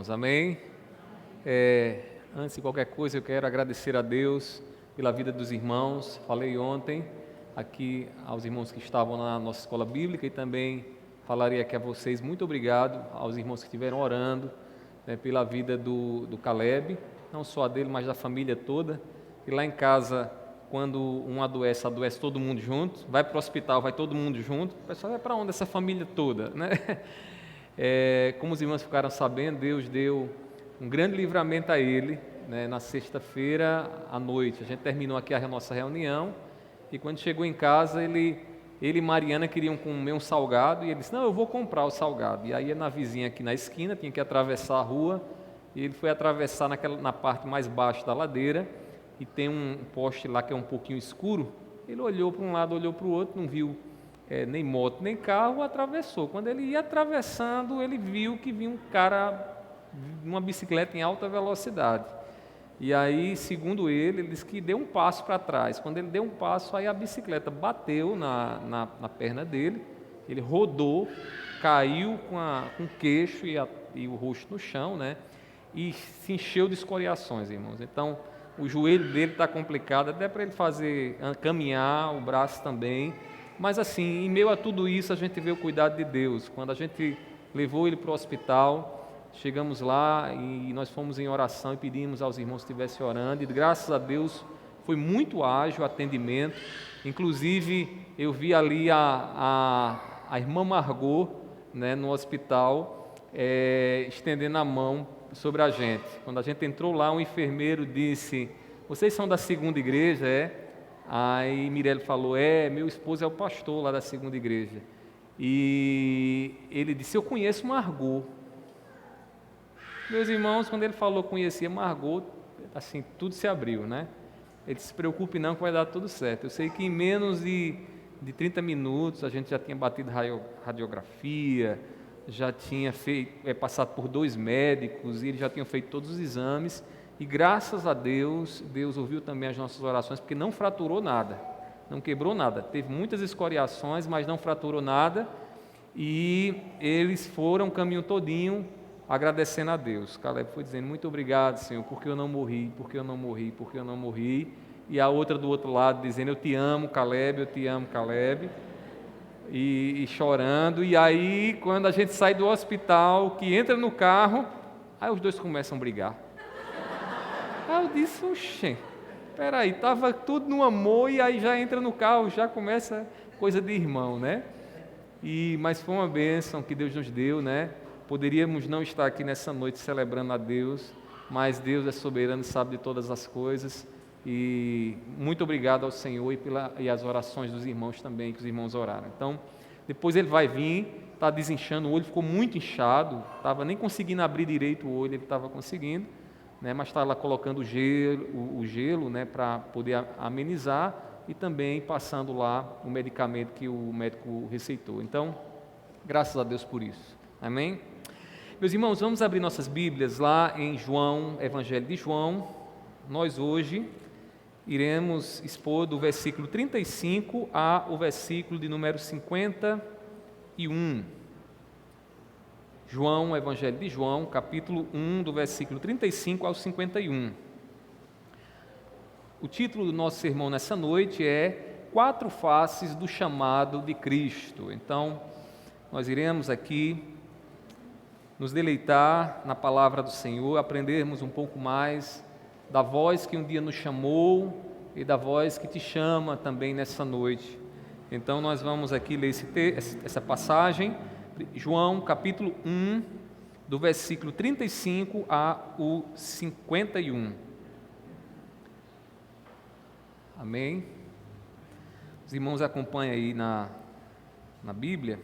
irmãos, amém? Antes de qualquer coisa, eu quero agradecer a Deus pela vida dos irmãos. Falei ontem aqui aos irmãos que estavam na nossa escola bíblica e também falarei aqui a vocês. Muito obrigado aos irmãos que estiveram orando, pela vida do Caleb, não só a dele, mas da família toda. E lá em casa, quando um adoece, adoece todo mundo junto, vai para o hospital, vai todo mundo junto. O pessoal vai para onde? Essa família toda, né? Como os irmãos ficaram sabendo, Deus deu um grande livramento a ele, na sexta-feira à noite. A gente terminou aqui a nossa reunião e quando chegou em casa, ele e Mariana queriam comer um salgado e ele disse, não, eu vou comprar o salgado. E aí na vizinha aqui na esquina, tinha que atravessar a rua e ele foi atravessar na parte mais baixa da ladeira e tem um poste lá que é um pouquinho escuro. Ele olhou para um lado, olhou para o outro, não viu nem moto, nem carro, atravessou. Quando ele ia atravessando, ele viu que vinha um cara, uma bicicleta em alta velocidade. E aí, segundo ele disse que deu um passo para trás. Quando ele deu um passo, aí a bicicleta bateu na perna dele, ele rodou, caiu com o queixo e o rosto no chão, e se encheu de escoriações, irmãos. Então, o joelho dele está complicado, até para ele caminhar, o braço também. Mas assim, em meio a tudo isso, a gente vê o cuidado de Deus. Quando a gente levou ele para o hospital, chegamos lá e nós fomos em oração e pedimos aos irmãos que estivessem orando. E graças a Deus, foi muito ágil o atendimento. Inclusive, eu vi ali a irmã Margot, no hospital, estendendo a mão sobre a gente. Quando a gente entrou lá, um enfermeiro disse, vocês são da segunda igreja, Aí Mirelle falou, meu esposo é o pastor lá da segunda igreja. E ele disse, eu conheço Margot. Meus irmãos, quando ele falou que conhecia Margot, assim, tudo se abriu, Ele disse, se preocupe não que vai dar tudo certo. Eu sei que em menos de 30 minutos a gente já tinha batido radiografia, já tinha passado por 2 médicos, e eles já tinham feito todos os exames. E graças a Deus, Deus ouviu também as nossas orações, porque não fraturou nada, não quebrou nada. Teve muitas escoriações, mas não fraturou nada. E eles foram o caminho todinho agradecendo a Deus. Caleb foi dizendo, muito obrigado, Senhor, porque eu não morri, porque eu não morri, porque eu não morri. E a outra do outro lado dizendo, eu te amo, Caleb, eu te amo, Caleb. E chorando. E aí, quando a gente sai do hospital, que entra no carro, aí os dois começam a brigar. Aí eu disse, oxê, peraí, estava tudo no amor e aí já entra no carro, já começa coisa de irmão, Mas foi uma bênção que Deus nos deu, Poderíamos não estar aqui nessa noite celebrando a Deus, mas Deus é soberano e sabe de todas as coisas. E muito obrigado ao Senhor e as orações dos irmãos também, que os irmãos oraram. Então, depois ele vai vir, está desinchando o olho, ficou muito inchado, estava nem conseguindo abrir direito o olho, ele estava conseguindo. Mas está lá colocando o gelo, para poder amenizar e também passando lá o medicamento que o médico receitou. Então, graças a Deus por isso. Amém? Meus irmãos, vamos abrir nossas Bíblias lá em João, Evangelho de João. Nós hoje iremos expor do versículo 35 ao versículo de número 51. João, Evangelho de João, capítulo 1, do versículo 35 ao 51. O título do nosso sermão nessa noite é 4 faces do chamado de Cristo. Então, nós iremos aqui nos deleitar na palavra do Senhor, aprendermos um pouco mais da voz que um dia nos chamou e da voz que te chama também nessa noite. Então, nós vamos aqui ler essa passagem, João capítulo 1, do versículo 35 ao 51. Amém? Os irmãos acompanham aí na Bíblia.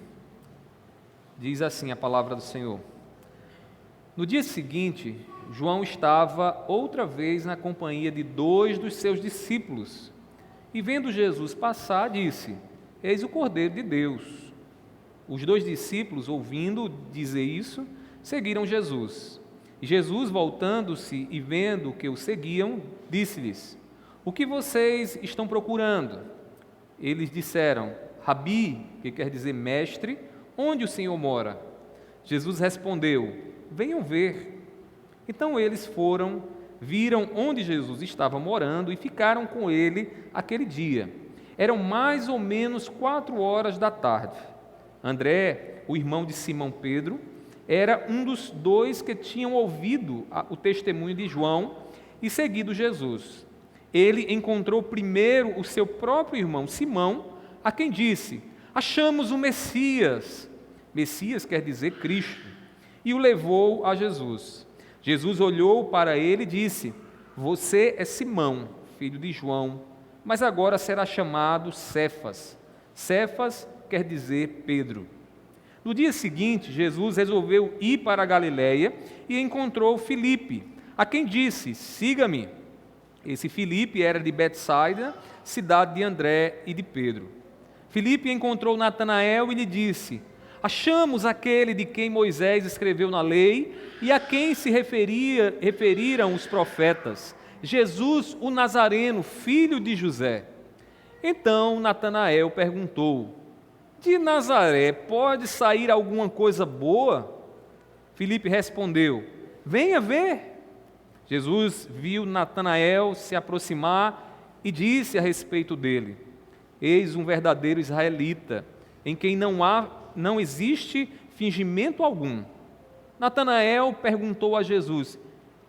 Diz assim a palavra do Senhor. No dia seguinte, João estava outra vez na companhia de 2 dos seus discípulos. E vendo Jesus passar, disse, eis o Cordeiro de Deus. Os 2 discípulos, ouvindo dizer isso, seguiram Jesus. E Jesus, voltando-se e vendo que o seguiam, disse-lhes, o que vocês estão procurando? Eles disseram, Rabi, que quer dizer mestre, onde o Senhor mora? Jesus respondeu, venham ver. Então eles foram, viram onde Jesus estava morando e ficaram com ele aquele dia. Eram mais ou menos 4 horas da tarde. André, o irmão de Simão Pedro, era um dos dois que tinham ouvido o testemunho de João e seguido Jesus. Ele encontrou primeiro o seu próprio irmão Simão, a quem disse: achamos o Messias. Messias quer dizer Cristo. E o levou a Jesus. Jesus olhou para ele e disse: você é Simão, filho de João, mas agora será chamado Cefas. Cefas quer dizer Pedro. No dia seguinte, Jesus resolveu ir para a Galiléia e encontrou Filipe, a quem disse: siga-me. Esse Filipe era de Betsaida, cidade de André e de Pedro. Filipe encontrou Natanael e lhe disse: achamos aquele de quem Moisés escreveu na lei e a quem se referiram os profetas, Jesus o Nazareno, filho de José. Então Natanael perguntou: de Nazaré pode sair alguma coisa boa? Filipe respondeu: venha ver. Jesus viu Natanael se aproximar e disse a respeito dele: eis um verdadeiro israelita, em quem não existe fingimento algum. Natanael perguntou a Jesus: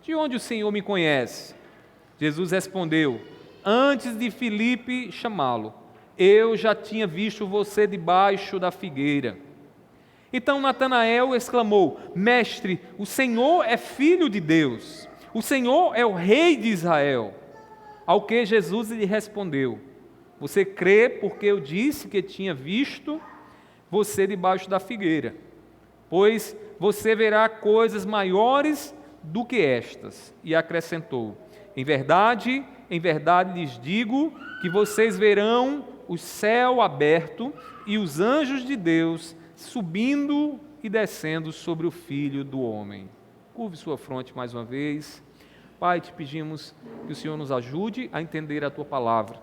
de onde o Senhor me conhece? Jesus respondeu: antes de Filipe chamá-lo, eu já tinha visto você debaixo da figueira. Então Natanael exclamou: mestre, o Senhor é filho de Deus, o Senhor é o rei de Israel. Ao que Jesus lhe respondeu: você crê porque eu disse que tinha visto você debaixo da figueira? Pois você verá coisas maiores do que estas. E acrescentou: em verdade lhes digo que vocês verão o céu aberto e os anjos de Deus subindo e descendo sobre o Filho do Homem. Curve sua fronte mais uma vez. Pai, te pedimos que o Senhor nos ajude a entender a Tua Palavra.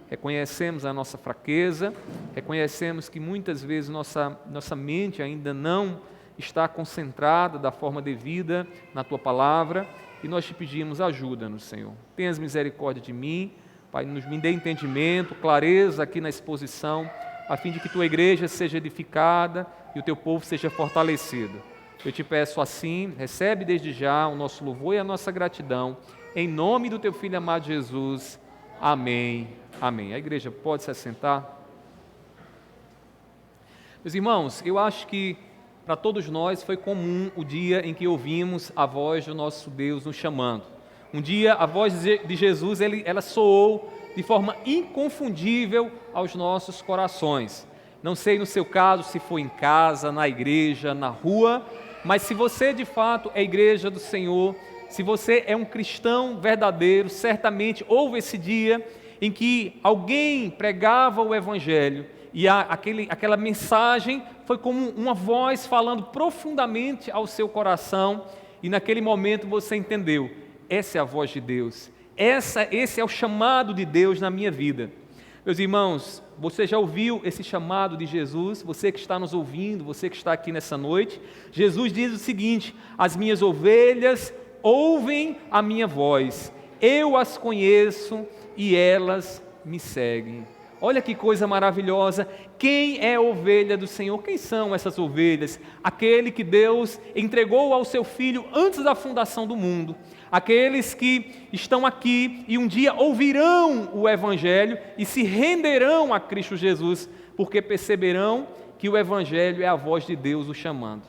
Reconhecemos a nossa fraqueza, reconhecemos que muitas vezes nossa mente ainda não está concentrada da forma devida na Tua Palavra, e nós te pedimos, ajuda-nos, Senhor. Tenhas misericórdia de mim, Pai, me dê entendimento, clareza aqui na exposição, a fim de que Tua igreja seja edificada e o Teu povo seja fortalecido. Eu te peço assim, recebe desde já o nosso louvor e a nossa gratidão, em nome do Teu Filho amado Jesus. Amém. Amém. A igreja pode se assentar. Meus irmãos, eu acho que para todos nós foi comum o dia em que ouvimos a voz do nosso Deus nos chamando. Um dia a voz de Jesus ela soou de forma inconfundível aos nossos corações. Não sei no seu caso se foi em casa, na igreja, na rua, mas se você de fato é igreja do Senhor, se você é um cristão verdadeiro, certamente houve esse dia em que alguém pregava o Evangelho e aquela mensagem foi como uma voz falando profundamente ao seu coração, e naquele momento você entendeu: essa é a voz de Deus, esse é o chamado de Deus na minha vida. Meus irmãos, você já ouviu esse chamado de Jesus? Você que está nos ouvindo, você que está aqui nessa noite, Jesus diz o seguinte: as minhas ovelhas ouvem a minha voz, eu as conheço e elas me seguem. Olha que coisa maravilhosa. Quem é a ovelha do Senhor? Quem são essas ovelhas? Aquele que Deus entregou ao seu Filho antes da fundação do mundo. Aqueles que estão aqui e um dia ouvirão o Evangelho e se renderão a Cristo Jesus, porque perceberão que o Evangelho é a voz de Deus o chamando.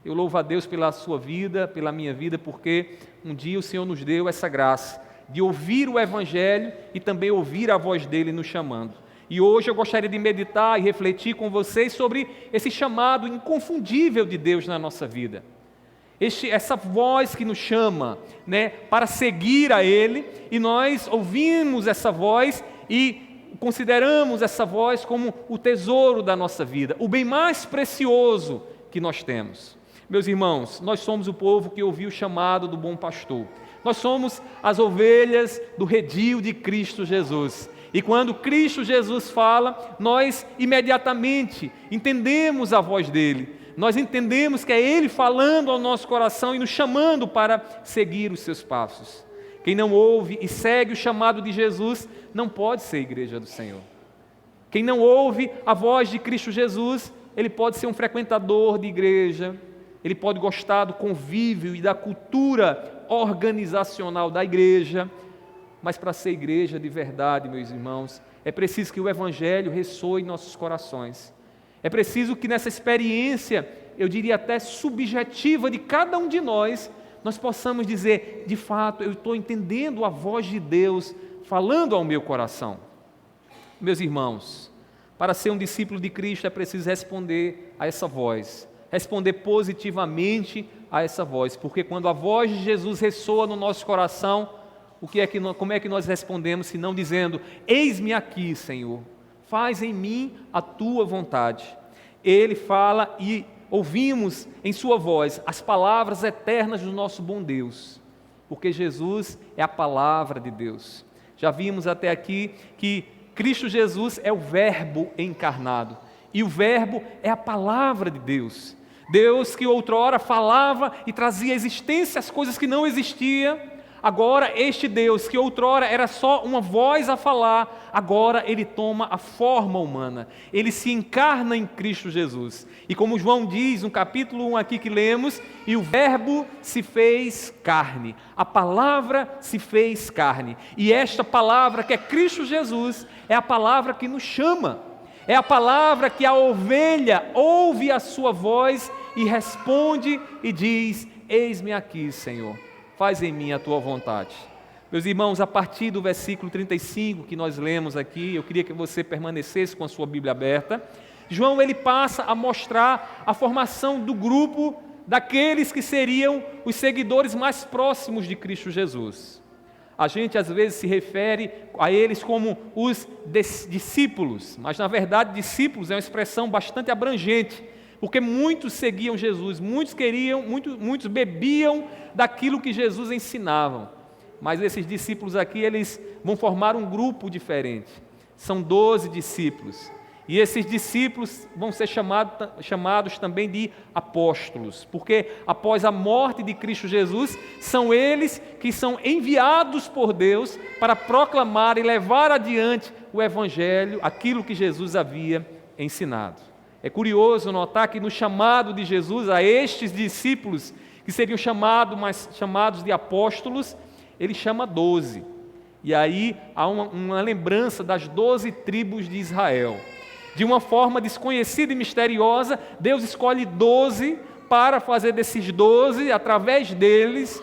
Eu louvo a Deus pela sua vida, pela minha vida, porque um dia o Senhor nos deu essa graça de ouvir o Evangelho e também ouvir a voz dele nos chamando. E hoje eu gostaria de meditar e refletir com vocês sobre esse chamado inconfundível de Deus na nossa vida. Essa voz que nos chama, para seguir a Ele, e nós ouvimos essa voz e consideramos essa voz como o tesouro da nossa vida, o bem mais precioso que nós temos. Meus irmãos, nós somos o povo que ouviu o chamado do bom pastor. Nós somos as ovelhas do redil de Cristo Jesus. E quando Cristo Jesus fala, nós imediatamente entendemos a voz dele. nós entendemos que é Ele falando ao nosso coração e nos chamando para seguir os seus passos. Quem não ouve e segue o chamado de Jesus não pode ser igreja do Senhor. Quem não ouve a voz de Cristo Jesus, ele pode ser um frequentador de igreja, ele pode gostar do convívio e da cultura organizacional da igreja, mas para ser igreja de verdade, meus irmãos, é preciso que o Evangelho ressoe em nossos corações. É preciso que nessa experiência, eu diria até subjetiva de cada um de nós possamos dizer, de fato, eu estou entendendo a voz de Deus falando ao meu coração. Meus irmãos, para ser um discípulo de Cristo é preciso responder a essa voz, responder positivamente a essa voz, porque quando a voz de Jesus ressoa no nosso coração, como é que nós respondemos, se não dizendo, eis-me aqui, Senhor, faz em mim a tua vontade. Ele fala e ouvimos em sua voz as palavras eternas do nosso bom Deus, porque Jesus é a palavra de Deus. Já vimos até aqui que Cristo Jesus é o Verbo encarnado, e o Verbo é a palavra de Deus. Deus que outrora falava e trazia à existência as coisas que não existiam, agora este Deus que outrora era só uma voz a falar, agora ele toma a forma humana, ele se encarna em Cristo Jesus. E como João diz no capítulo 1 aqui que lemos, e o Verbo se fez carne, a palavra se fez carne, e esta palavra que é Cristo Jesus, é a palavra que nos chama, é a palavra que a ovelha ouve a sua voz e responde e diz, eis-me aqui, Senhor, faz em mim a tua vontade. Meus irmãos, a partir do versículo 35 que nós lemos aqui, eu queria que você permanecesse com a sua Bíblia aberta. João ele passa a mostrar a formação do grupo daqueles que seriam os seguidores mais próximos de Cristo Jesus. A gente às vezes se refere a eles como os discípulos, mas na verdade discípulos é uma expressão bastante abrangente, porque muitos seguiam Jesus, muitos bebiam daquilo que Jesus ensinava. Mas esses discípulos aqui, eles vão formar um grupo diferente. São 12 discípulos. E esses discípulos vão ser chamados também de apóstolos, porque após a morte de Cristo Jesus, são eles que são enviados por Deus para proclamar e levar adiante o Evangelho, aquilo que Jesus havia ensinado. É curioso notar que no chamado de Jesus a estes discípulos, que seriam chamados de apóstolos, ele chama 12. E aí há uma lembrança das 12 tribos de Israel. De uma forma desconhecida e misteriosa, Deus escolhe 12 para fazer desses 12, através deles,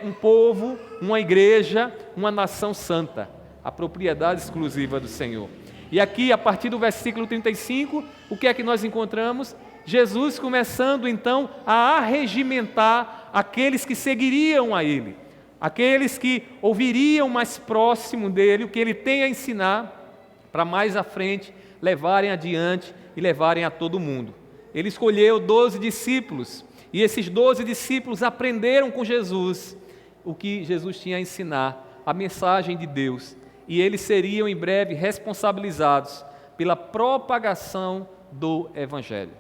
um povo, uma igreja, uma nação santa, a propriedade exclusiva do Senhor. E aqui, a partir do versículo 35, o que é que nós encontramos? Jesus começando então a arregimentar aqueles que seguiriam a Ele, aqueles que ouviriam mais próximo dEle, o que Ele tem a ensinar, para mais à frente levarem adiante e levarem a todo mundo. Ele escolheu 12 discípulos, e esses 12 discípulos aprenderam com Jesus o que Jesus tinha a ensinar, a mensagem de Deus, e eles seriam em breve responsabilizados pela propagação do Evangelho.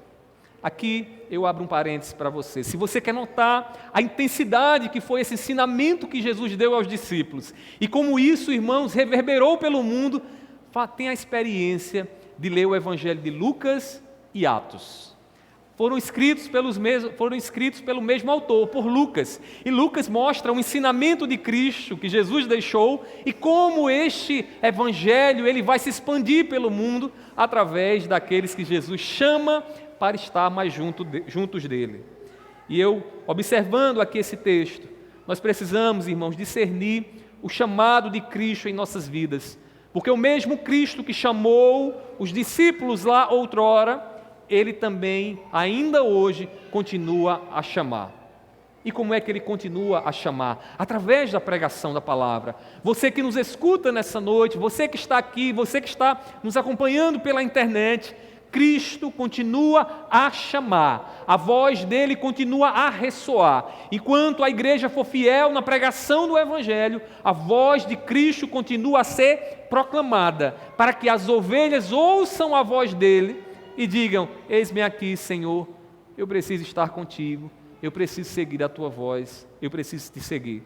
Aqui eu abro um parênteses para você. Se você quer notar a intensidade que foi esse ensinamento que Jesus deu aos discípulos, e como isso, irmãos, reverberou pelo mundo, tenha a experiência de ler o Evangelho de Lucas e Atos. Foram escritos pelo mesmo autor, por Lucas. E Lucas mostra o ensinamento de Cristo que Jesus deixou e como este Evangelho ele vai se expandir pelo mundo através daqueles que Jesus chama para estar mais juntos dele. E eu, observando aqui esse texto, nós precisamos, irmãos, discernir o chamado de Cristo em nossas vidas. Porque o mesmo Cristo que chamou os discípulos lá outrora, Ele também, ainda hoje, continua a chamar. E como é que Ele continua a chamar? Através da pregação da palavra. Você que nos escuta nessa noite, você que está aqui, você que está nos acompanhando pela internet, Cristo continua a chamar, a voz dele continua a ressoar. Enquanto a igreja for fiel na pregação do Evangelho, a voz de Cristo continua a ser proclamada, para que as ovelhas ouçam a voz dele e digam: eis-me aqui, Senhor, eu preciso estar contigo, eu preciso seguir a tua voz, eu preciso te seguir.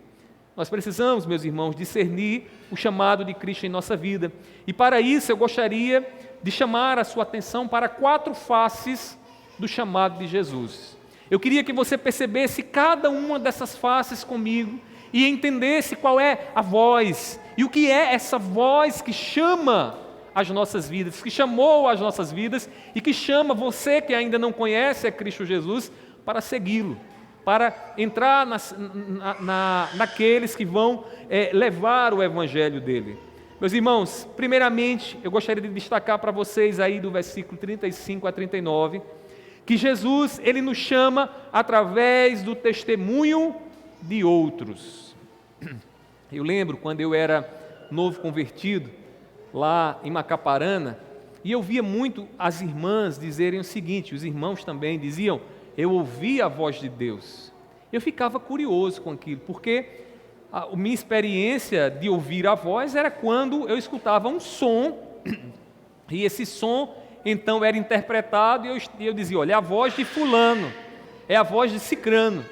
Nós precisamos, meus irmãos, discernir o chamado de Cristo em nossa vida. E para isso eu gostaria de chamar a sua atenção para 4 faces do chamado de Jesus. Eu queria que você percebesse cada uma dessas faces comigo e entendesse qual é a voz e o que é essa voz que chama as nossas vidas, que chamou as nossas vidas e que chama você que ainda não conhece a Cristo Jesus para segui-lo, para entrar naqueles que vão levar o evangelho dele. Meus irmãos, primeiramente, eu gostaria de destacar para vocês aí do versículo 35 a 39, que Jesus, ele nos chama através do testemunho de outros. Eu lembro quando eu era novo convertido, lá em Macaparana, e eu via muito as irmãs dizerem o seguinte, os irmãos também diziam, eu ouvi a voz de Deus. Eu ficava curioso com aquilo, porque a minha experiência de ouvir a voz era quando eu escutava um som, e esse som então era interpretado, e eu dizia, olha, é a voz de fulano, é a voz de cicrano.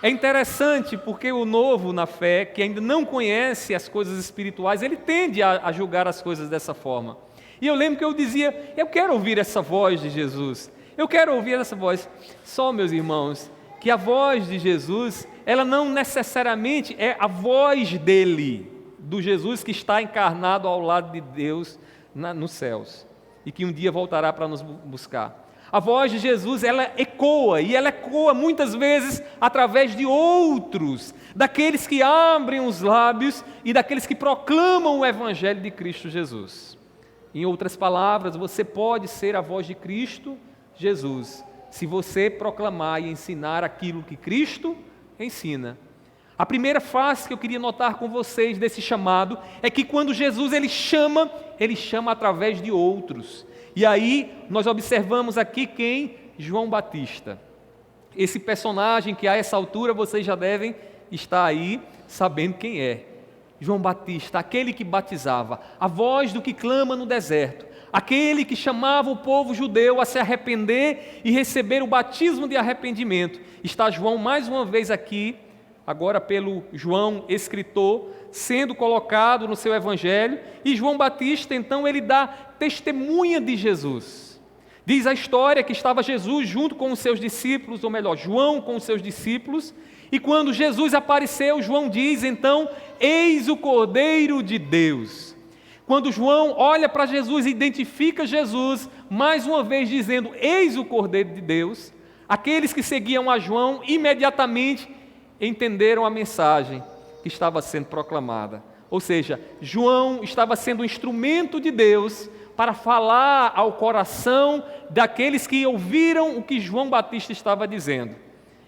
É interessante porque o novo na fé, que ainda não conhece as coisas espirituais, ele tende a julgar as coisas dessa forma. E eu lembro que eu dizia, eu quero ouvir essa voz de Jesus, eu quero ouvir essa voz. Só, meus irmãos, que a voz de Jesus, ela não necessariamente é a voz dele, do Jesus que está encarnado ao lado de Deus nos céus, e que um dia voltará para nos buscar. A voz de Jesus, ela ecoa, e ela ecoa muitas vezes através de outros, daqueles que abrem os lábios e daqueles que proclamam o Evangelho de Cristo Jesus. Em outras palavras, você pode ser a voz de Cristo Jesus, se você proclamar e ensinar aquilo que Cristo ensina. A primeira face que eu queria notar com vocês desse chamado é que quando Jesus ele chama através de outros. E aí nós observamos aqui quem? João Batista. Esse personagem que a essa altura vocês já devem estar aí sabendo quem é. João Batista, aquele que batizava, a voz do que clama no deserto, aquele que chamava o povo judeu a se arrepender e receber o batismo de arrependimento. Está João mais uma vez aqui, agora pelo João escritor, sendo colocado no seu evangelho, e João Batista então ele dá testemunha de Jesus. Diz a história que estava Jesus junto com os seus discípulos, ou melhor, João com os seus discípulos, e quando Jesus apareceu, João diz então, eis o Cordeiro de Deus. Quando João olha para Jesus e identifica Jesus, mais uma vez dizendo, eis o Cordeiro de Deus, aqueles que seguiam a João imediatamente entenderam a mensagem que estava sendo proclamada. Ou seja, João estava sendo um instrumento de Deus para falar ao coração daqueles que ouviram o que João Batista estava dizendo.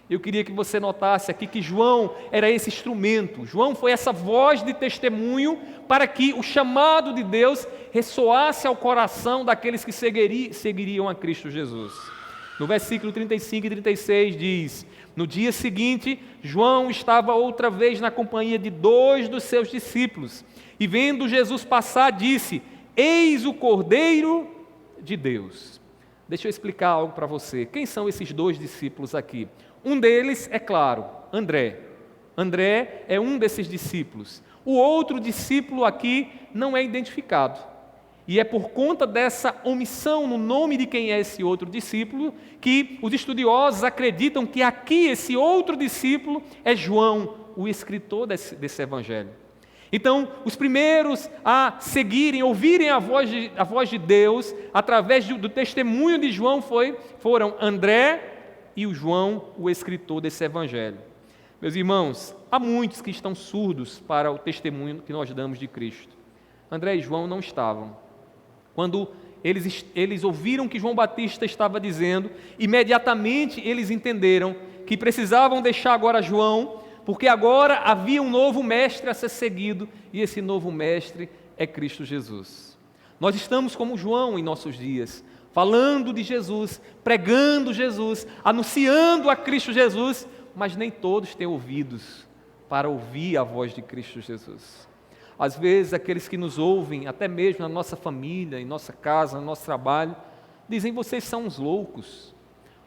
Eu queria que você notasse aqui que João era esse instrumento. João foi essa voz de testemunho para que o chamado de Deus ressoasse ao coração daqueles que seguiriam a Cristo Jesus. No versículo 35 e 36 diz, no dia seguinte, João estava outra vez na companhia de 2 dos seus discípulos, e vendo Jesus passar, disse, eis o Cordeiro de Deus. Deixa eu explicar algo para você. Quem são esses 2 discípulos aqui? Um deles, é claro, André. André é um desses discípulos. O outro discípulo aqui não é identificado. E é por conta dessa omissão no nome de quem é esse outro discípulo que os estudiosos acreditam que aqui esse outro discípulo é João, o escritor desse evangelho. Então, os primeiros a seguirem, ouvirem a voz de Deus através do testemunho de João foram André e o João, o escritor desse evangelho. Meus irmãos, há muitos que estão surdos para o testemunho que nós damos de Cristo. André e João não estavam. Quando eles ouviram o que João Batista estava dizendo, imediatamente eles entenderam que precisavam deixar agora João, porque agora havia um novo mestre a ser seguido, e esse novo mestre é Cristo Jesus. Nós estamos como João em nossos dias, falando de Jesus, pregando Jesus, anunciando a Cristo Jesus, mas nem todos têm ouvidos para ouvir a voz de Cristo Jesus. Às vezes, aqueles que nos ouvem, até mesmo na nossa família, em nossa casa, no nosso trabalho, dizem, vocês são uns loucos.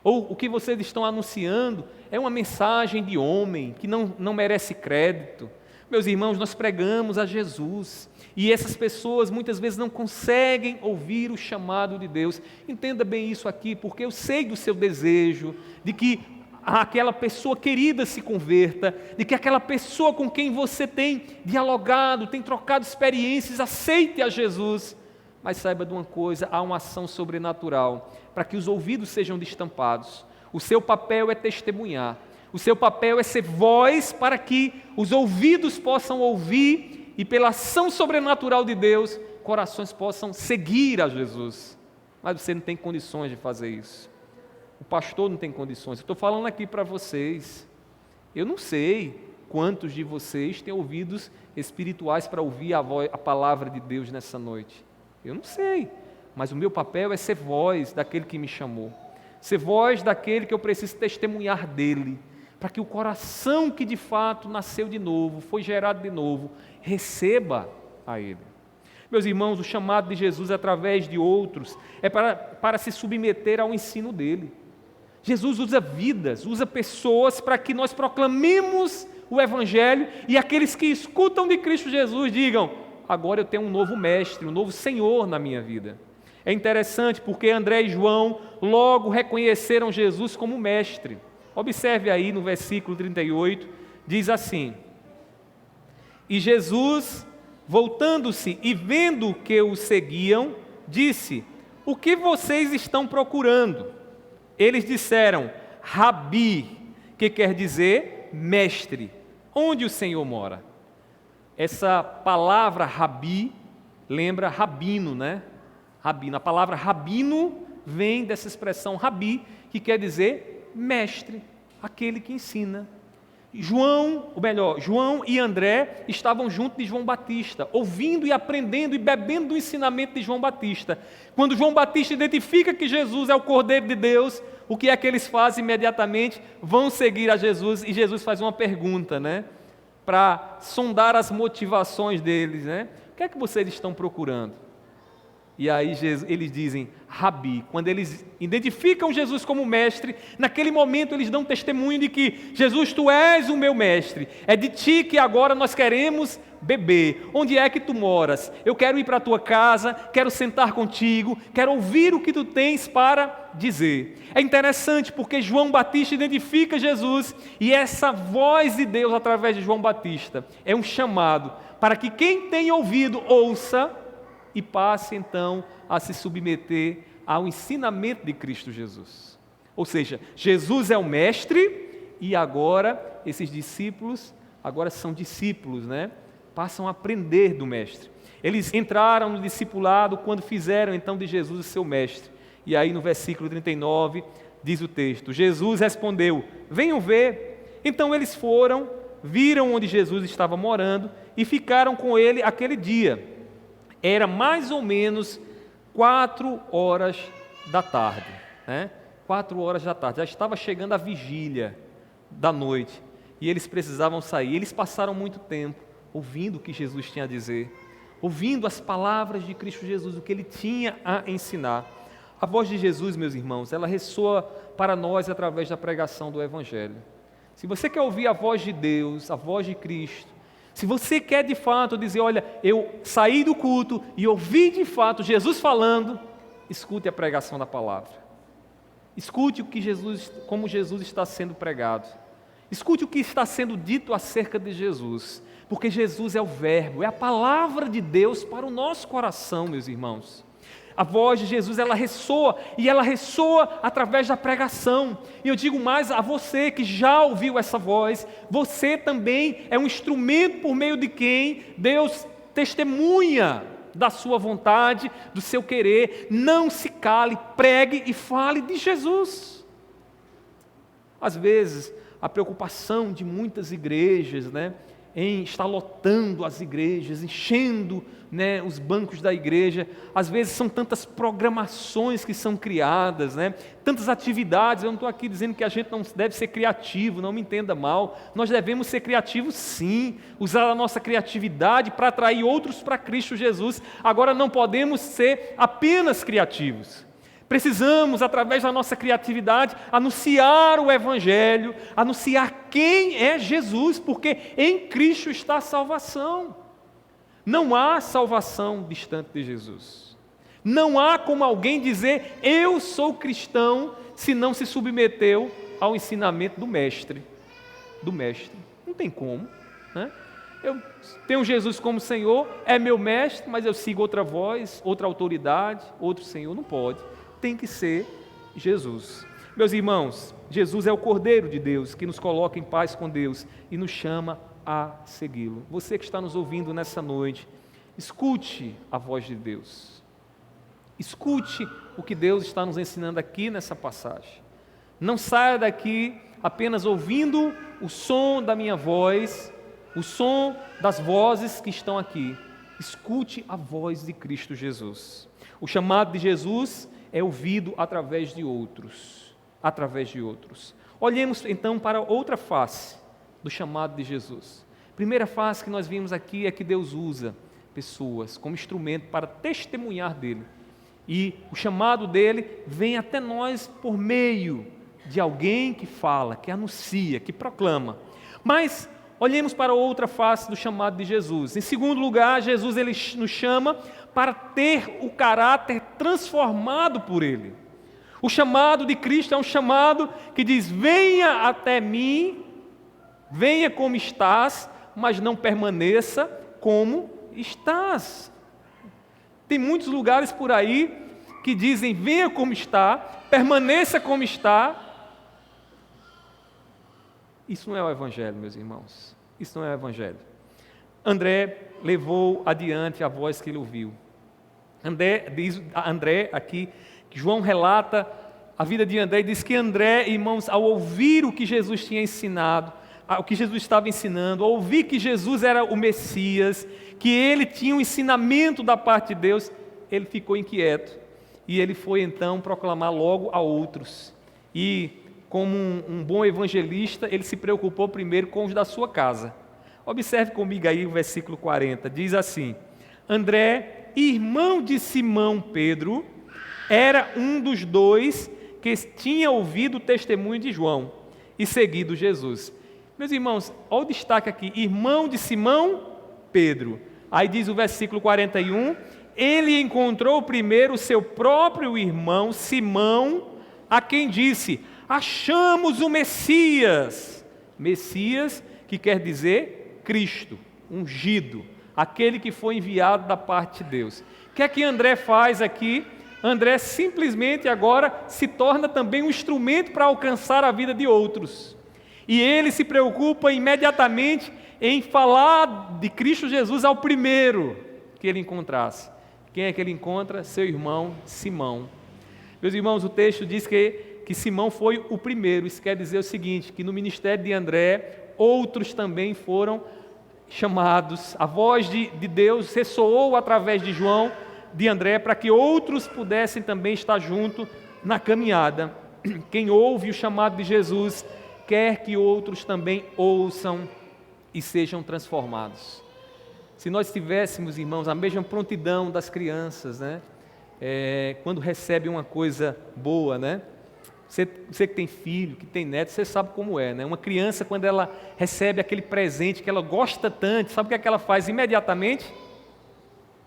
Ou o que vocês estão anunciando é uma mensagem de homem que não merece crédito. Meus irmãos, nós pregamos a Jesus e essas pessoas muitas vezes não conseguem ouvir o chamado de Deus. Entenda bem isso aqui, porque eu sei do seu desejo de que aquela pessoa querida se converta, de que aquela pessoa com quem você tem dialogado, tem trocado experiências, aceite a Jesus. Mas saiba de uma coisa, há uma ação sobrenatural para que os ouvidos sejam destampados. O seu papel é testemunhar, o seu papel é ser voz para que os ouvidos possam ouvir e pela ação sobrenatural de Deus, corações possam seguir a Jesus. Mas você não tem condições de fazer isso. O pastor não tem condições. Eu estou falando aqui para vocês. Eu não sei quantos de vocês têm ouvidos espirituais para ouvir a palavra de Deus nessa noite. Eu não sei, mas o meu papel é ser voz daquele que me chamou, ser voz daquele que eu preciso testemunhar dele, para que o coração que de fato nasceu de novo, foi gerado de novo, receba a ele. Meus irmãos, o chamado de Jesus através de outros é para se submeter ao ensino dele. Jesus usa vidas, usa pessoas para que nós proclamemos o Evangelho e aqueles que escutam de Cristo Jesus digam: agora eu tenho um novo mestre, um novo Senhor na minha vida. É interessante porque André e João logo reconheceram Jesus como mestre. Observe aí no versículo 38, diz assim: e Jesus, voltando-se e vendo que o seguiam, disse: o que vocês estão procurando? Eles disseram: Rabi, que quer dizer mestre. Onde o Senhor mora? Essa palavra rabi lembra rabino, né? Rabino. A palavra rabino vem dessa expressão rabi, que quer dizer mestre, aquele que ensina. João e André estavam junto de João Batista, ouvindo e aprendendo e bebendo do ensinamento de João Batista. Quando João Batista identifica que Jesus é o Cordeiro de Deus, o que é que eles fazem imediatamente? Vão seguir a Jesus, e Jesus faz uma pergunta, né? Para sondar as motivações deles, né? O que é que vocês estão procurando? E aí eles dizem, Rabi. Quando eles identificam Jesus como mestre, naquele momento eles dão testemunho de que Jesus, tu és o meu mestre, é de ti que agora nós queremos beber. Onde é que tu moras? Eu quero ir para a tua casa, quero sentar contigo, quero ouvir o que tu tens para dizer. É interessante porque João Batista identifica Jesus e essa voz de Deus através de João Batista é um chamado para que quem tem ouvido ouça e passe então a se submeter ao ensinamento de Cristo Jesus. Ou seja, Jesus é o mestre e agora esses discípulos, agora são discípulos, né? Passam a aprender do mestre. Eles entraram no discipulado quando fizeram então de Jesus o seu mestre. E aí no versículo 39 diz o texto: Jesus respondeu: venham ver. Então eles foram, viram onde Jesus estava morando e ficaram com ele aquele dia. Era mais ou menos 4 horas da tarde, né? 4 horas da tarde, já estava chegando a vigília da noite, e eles precisavam sair. Eles passaram muito tempo ouvindo o que Jesus tinha a dizer, ouvindo as palavras de Cristo Jesus, o que Ele tinha a ensinar. A voz de Jesus, meus irmãos, ela ressoa para nós através da pregação do Evangelho. Se você quer ouvir a voz de Deus, a voz de Cristo, se você quer de fato dizer, olha, eu saí do culto e ouvi de fato Jesus falando, escute a pregação da palavra. Escute o que como Jesus está sendo pregado. Escute o que está sendo dito acerca de Jesus, porque Jesus é o Verbo, é a palavra de Deus para o nosso coração, meus irmãos. A voz de Jesus, ela ressoa, e ela ressoa através da pregação. E eu digo mais a você que já ouviu essa voz, você também é um instrumento por meio de quem Deus testemunha da sua vontade, do seu querer. Não se cale, pregue e fale de Jesus. Às vezes, a preocupação de muitas igrejas, né, em estar lotando as igrejas, enchendo, né, os bancos da igreja. Às vezes são tantas programações que são criadas, né, tantas atividades. Eu não estou aqui dizendo que a gente não deve ser criativo, não me entenda mal. Nós devemos ser criativos sim, usar a nossa criatividade para atrair outros para Cristo Jesus. Agora não podemos ser apenas criativos. Precisamos, através da nossa criatividade, anunciar o Evangelho, anunciar quem é Jesus, porque em Cristo está a salvação. Não há salvação distante de Jesus. Não há como alguém dizer, eu sou cristão, se não se submeteu ao ensinamento do Mestre. Não tem como, né? Eu tenho Jesus como Senhor, é meu Mestre, mas eu sigo outra voz, outra autoridade, outro Senhor, não pode. Tem que ser Jesus. Meus irmãos, Jesus é o Cordeiro de Deus, que nos coloca em paz com Deus e nos chama a segui-lo. Você que está nos ouvindo nessa noite, escute a voz de Deus. Escute o que Deus está nos ensinando aqui nessa passagem. Não saia daqui apenas ouvindo o som da minha voz, o som das vozes que estão aqui. Escute a voz de Cristo Jesus. O chamado de Jesus é ouvido através de outros. Olhemos então para outra face do chamado de Jesus. A primeira face que nós vimos aqui é que Deus usa pessoas como instrumento para testemunhar dele. E o chamado dele vem até nós por meio de alguém que fala, que anuncia, que proclama. Mas olhemos para outra face do chamado de Jesus. Em segundo lugar, Jesus ele nos chama para ter o caráter transformado por ele. O chamado de Cristo é um chamado que diz, venha até mim, venha como estás, mas não permaneça como estás. Tem muitos lugares por aí que dizem, venha como está, permaneça como está. Isso não é o Evangelho, meus irmãos. Isso não é o Evangelho. André levou adiante a voz que ele ouviu. André aqui, que João relata a vida de André, e diz que André, irmãos, ao ouvir o que Jesus tinha ensinado, o que Jesus estava ensinando, ao ouvir que Jesus era o Messias, que ele tinha um ensinamento da parte de Deus, ele ficou inquieto. E ele foi então proclamar logo a outros. E como um bom evangelista, ele se preocupou primeiro com os da sua casa. Observe comigo aí o versículo 40, diz assim, André, irmão de Simão Pedro, era um dos dois que tinha ouvido o testemunho de João e seguido Jesus. Meus irmãos, olha o destaque aqui, irmão de Simão Pedro. Aí diz o versículo 41, ele encontrou primeiro o seu próprio irmão Simão, a quem disse, achamos o Messias. Messias, que quer dizer Cristo, ungido, aquele que foi enviado da parte de Deus. O que é que André faz aqui? André simplesmente agora se torna também um instrumento para alcançar a vida de outros. E ele se preocupa imediatamente em falar de Cristo Jesus ao primeiro que ele encontrasse. Quem é que ele encontra? Seu irmão Simão. Meus irmãos, o texto diz que Simão foi o primeiro. Isso quer dizer o seguinte, que no ministério de André, outros também foram chamados. A voz de Deus ressoou através de João, de André, para que outros pudessem também estar junto na caminhada. Quem ouve o chamado de Jesus, quer que outros também ouçam e sejam transformados. Se nós tivéssemos, irmãos, a mesma prontidão das crianças, né? Quando recebem uma coisa boa, né? Você que tem filho, que tem neto, você sabe como é, né? Uma criança, quando ela recebe aquele presente que ela gosta tanto, sabe o que é que ela faz imediatamente?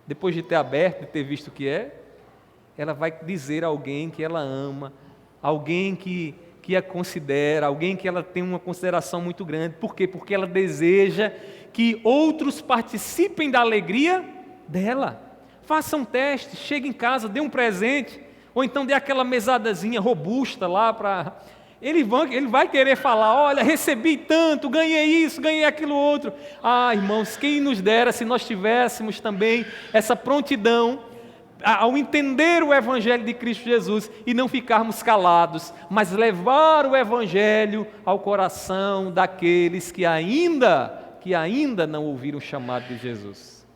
Depois de ter aberto, de ter visto o que é, ela vai dizer a alguém que ela ama, alguém que a considera, alguém que ela tem uma consideração muito grande. Por quê? Porque ela deseja que outros participem da alegria dela. Faça um teste, chegue em casa, dê um presente, ou então dê aquela mesadazinha robusta lá para... Ele vai querer falar, olha, recebi tanto, ganhei isso, ganhei aquilo outro. Ah, irmãos, quem nos dera se nós tivéssemos também essa prontidão ao entender o Evangelho de Cristo Jesus e não ficarmos calados, mas levar o Evangelho ao coração daqueles que ainda não ouviram o chamado de Jesus.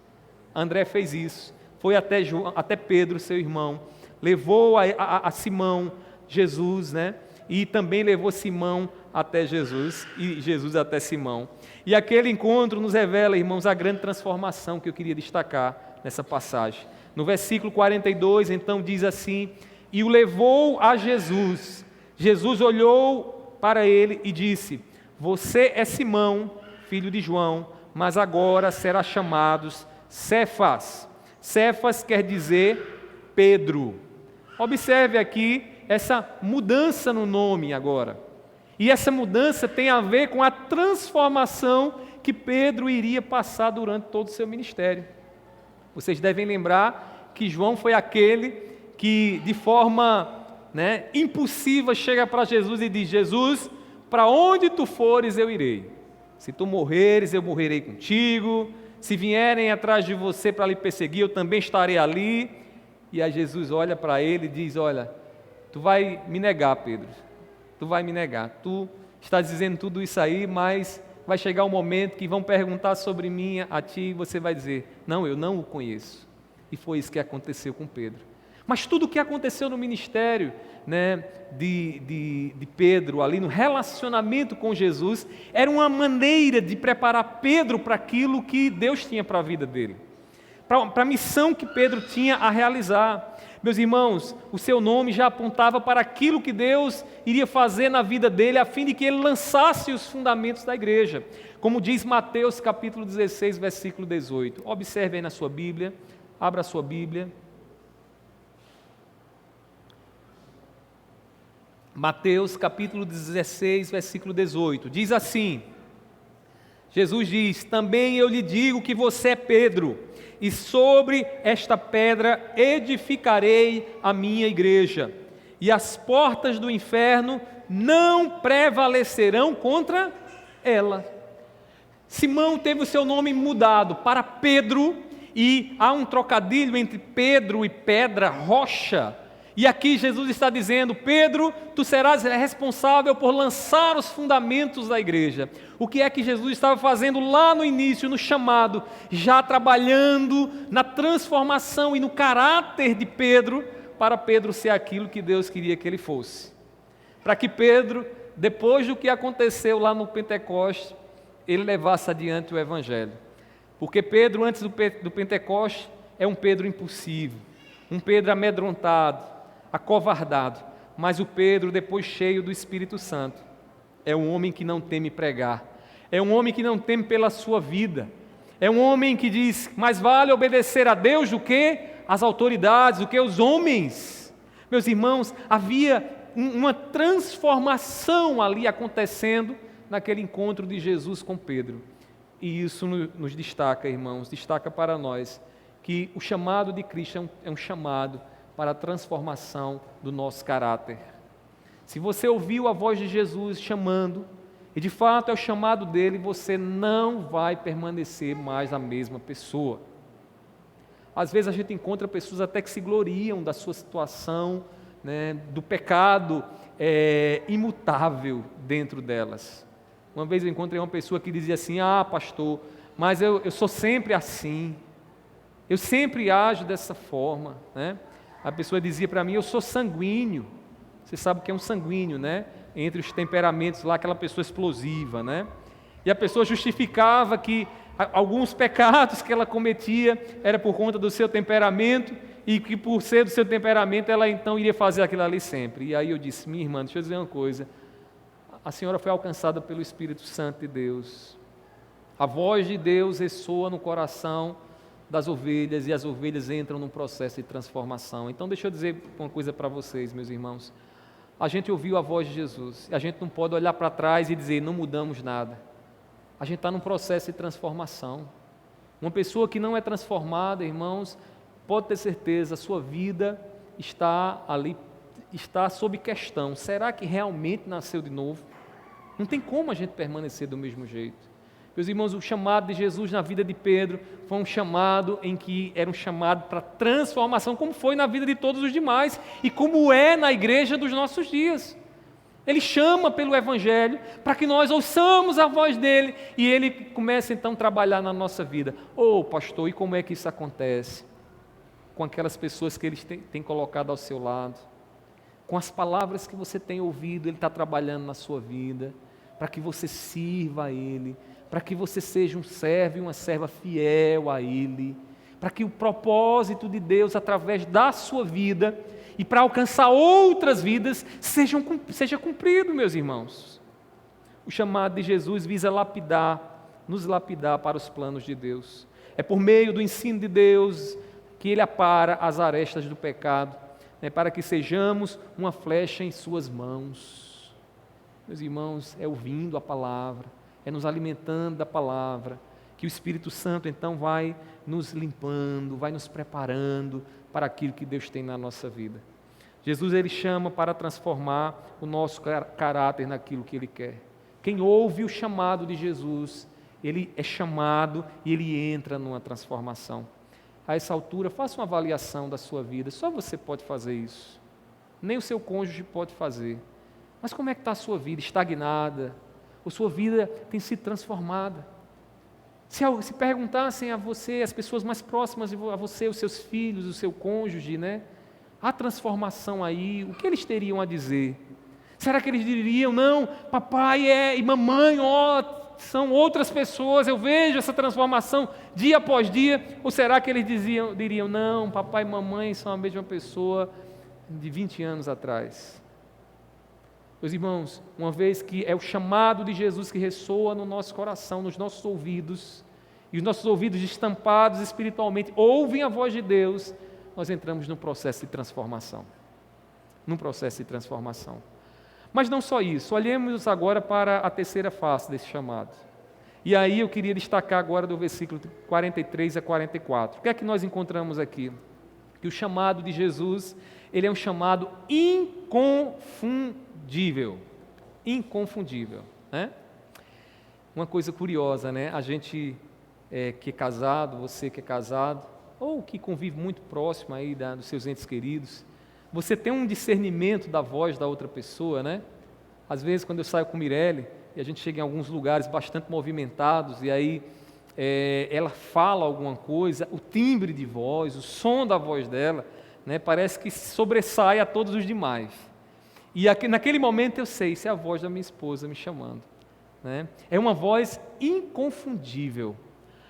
André fez isso, foi até Pedro, seu irmão, levou a Simão Jesus, né? E também levou Simão até Jesus, e Jesus até Simão. E aquele encontro nos revela, irmãos, a grande transformação que eu queria destacar nessa passagem. No versículo 42, então, diz assim, e o levou a Jesus. Jesus olhou para ele e disse: você é Simão, filho de João, mas agora será chamado Cefas. Cefas quer dizer Pedro. Observe aqui essa mudança no nome agora. E essa mudança tem a ver com a transformação que Pedro iria passar durante todo o seu ministério. Vocês devem lembrar que João foi aquele que, de forma impulsiva, chega para Jesus e diz: Jesus, para onde tu fores eu irei. Se tu morreres, eu morrerei contigo. Se vierem atrás de você para lhe perseguir, eu também estarei ali. E aí Jesus olha para ele e diz: olha, tu vai me negar, Pedro. Tu vai me negar. Tu estás dizendo tudo isso aí, mas vai chegar um momento que vão perguntar sobre mim a ti e você vai dizer: não, eu não o conheço. E foi isso que aconteceu com Pedro. Mas tudo o que aconteceu no ministério de Pedro, ali no relacionamento com Jesus, era uma maneira de preparar Pedro para aquilo que Deus tinha para a vida dele, para a missão que Pedro tinha a realizar. Meus irmãos, o seu nome já apontava para aquilo que Deus iria fazer na vida dele, a fim de que ele lançasse os fundamentos da igreja, como diz Mateus capítulo 16, versículo 18. Observe aí na sua Bíblia, abra a sua Bíblia. Mateus capítulo 16, versículo 18, diz assim: Jesus diz: também eu lhe digo que você é Pedro, e sobre esta pedra edificarei a minha igreja, e as portas do inferno não prevalecerão contra ela. Simão teve o seu nome mudado para Pedro, e há um trocadilho entre Pedro e pedra, rocha. E aqui Jesus está dizendo: Pedro, tu serás responsável por lançar os fundamentos da igreja. O que é que Jesus estava fazendo lá no início, no chamado? Já trabalhando na transformação e no caráter de Pedro, para Pedro ser aquilo que Deus queria que ele fosse. Para que Pedro, depois do que aconteceu lá no Pentecostes, ele levasse adiante o Evangelho. Porque Pedro, antes do Pentecostes, é um Pedro impulsivo, um Pedro amedrontado, acovardado, mas o Pedro, depois cheio do Espírito Santo, é um homem que não teme pregar, é um homem que não teme pela sua vida, é um homem que diz: mais vale obedecer a Deus do que as autoridades, do que os homens. Meus irmãos, havia uma transformação ali acontecendo naquele encontro de Jesus com Pedro, e isso nos destaca, irmãos, destaca para nós que o chamado de Cristo é um chamado para a transformação do nosso caráter. Se você ouviu a voz de Jesus chamando, e de fato é o chamado dele, você não vai permanecer mais a mesma pessoa. Às vezes a gente encontra pessoas até que se gloriam da sua situação, do pecado imutável dentro delas. Uma vez eu encontrei uma pessoa que dizia assim: ah, pastor, mas eu sou sempre assim, eu sempre ajo dessa forma, A pessoa dizia para mim: eu sou sanguíneo. Você sabe o que é um sanguíneo, Entre os temperamentos lá, aquela pessoa explosiva, E a pessoa justificava que alguns pecados que ela cometia era por conta do seu temperamento, e que por ser do seu temperamento ela então iria fazer aquilo ali sempre. E aí eu disse: minha irmã, deixa eu dizer uma coisa, a senhora foi alcançada pelo Espírito Santo de Deus, a voz de Deus ressoa no coração das ovelhas, e as ovelhas entram num processo de transformação. Então deixa eu dizer uma coisa para vocês, meus irmãos, a gente ouviu a voz de Jesus, e a gente não pode olhar para trás e dizer: não mudamos nada. A gente está num processo de transformação. Uma pessoa que não é transformada, irmãos, pode ter certeza, a sua vida está ali, está sob questão. Será que realmente nasceu de novo? Não tem como a gente permanecer do mesmo jeito. Meus irmãos, o chamado de Jesus na vida de Pedro foi um chamado em que era um chamado para transformação, como foi na vida de todos os demais e como é na igreja dos nossos dias. Ele chama pelo Evangelho para que nós ouçamos a voz dele e ele começa então a trabalhar na nossa vida. Pastor, e como é que isso acontece? Com aquelas pessoas que ele tem colocado ao seu lado, com as palavras que você tem ouvido, ele está trabalhando na sua vida, para que você sirva a ele, para que você seja um servo e uma serva fiel a ele, para que o propósito de Deus através da sua vida e para alcançar outras vidas, seja cumprido, meus irmãos. O chamado de Jesus visa nos lapidar para os planos de Deus. É por meio do ensino de Deus que Ele apara as arestas do pecado, para que sejamos uma flecha em suas mãos. Meus irmãos, é ouvindo a palavra, é nos alimentando da palavra, que o Espírito Santo então vai nos limpando, vai nos preparando para aquilo que Deus tem na nossa vida. Jesus, Ele chama para transformar o nosso caráter naquilo que Ele quer. Quem ouve o chamado de Jesus, ele é chamado e ele entra numa transformação. A essa altura, faça uma avaliação da sua vida. Só você pode fazer isso. Nem o seu cônjuge pode fazer. Mas como é que está a sua vida? Estagnada? Ou sua vida tem sido transformada? Se perguntassem a você, as pessoas mais próximas a você, os seus filhos, o seu cônjuge, a transformação aí, o que eles teriam a dizer? Será que eles diriam, não, papai e mamãe, são outras pessoas, eu vejo essa transformação dia após dia? Ou será que eles diriam, não, papai e mamãe são a mesma pessoa de 20 anos atrás? Meus irmãos, uma vez que é o chamado de Jesus que ressoa no nosso coração, nos nossos ouvidos, e os nossos ouvidos estampados espiritualmente ouvem a voz de Deus, nós entramos num processo de transformação. Mas não só isso, olhemos agora para a terceira face desse chamado. E aí eu queria destacar agora do versículo 43 a 44. O que é que nós encontramos aqui? Que o chamado de Jesus, ele é um chamado inconfundível. Inconfundível, Uma coisa curiosa, A gente que é casado, você que é casado, ou que convive muito próximo aí dos seus entes queridos, você tem um discernimento da voz da outra pessoa, Às vezes, quando eu saio com Mirelle, e a gente chega em alguns lugares bastante movimentados, e aí ela fala alguma coisa, o timbre de voz, o som da voz dela, parece que sobressai a todos os demais. E naquele momento eu sei, isso é a voz da minha esposa me chamando. É uma voz inconfundível.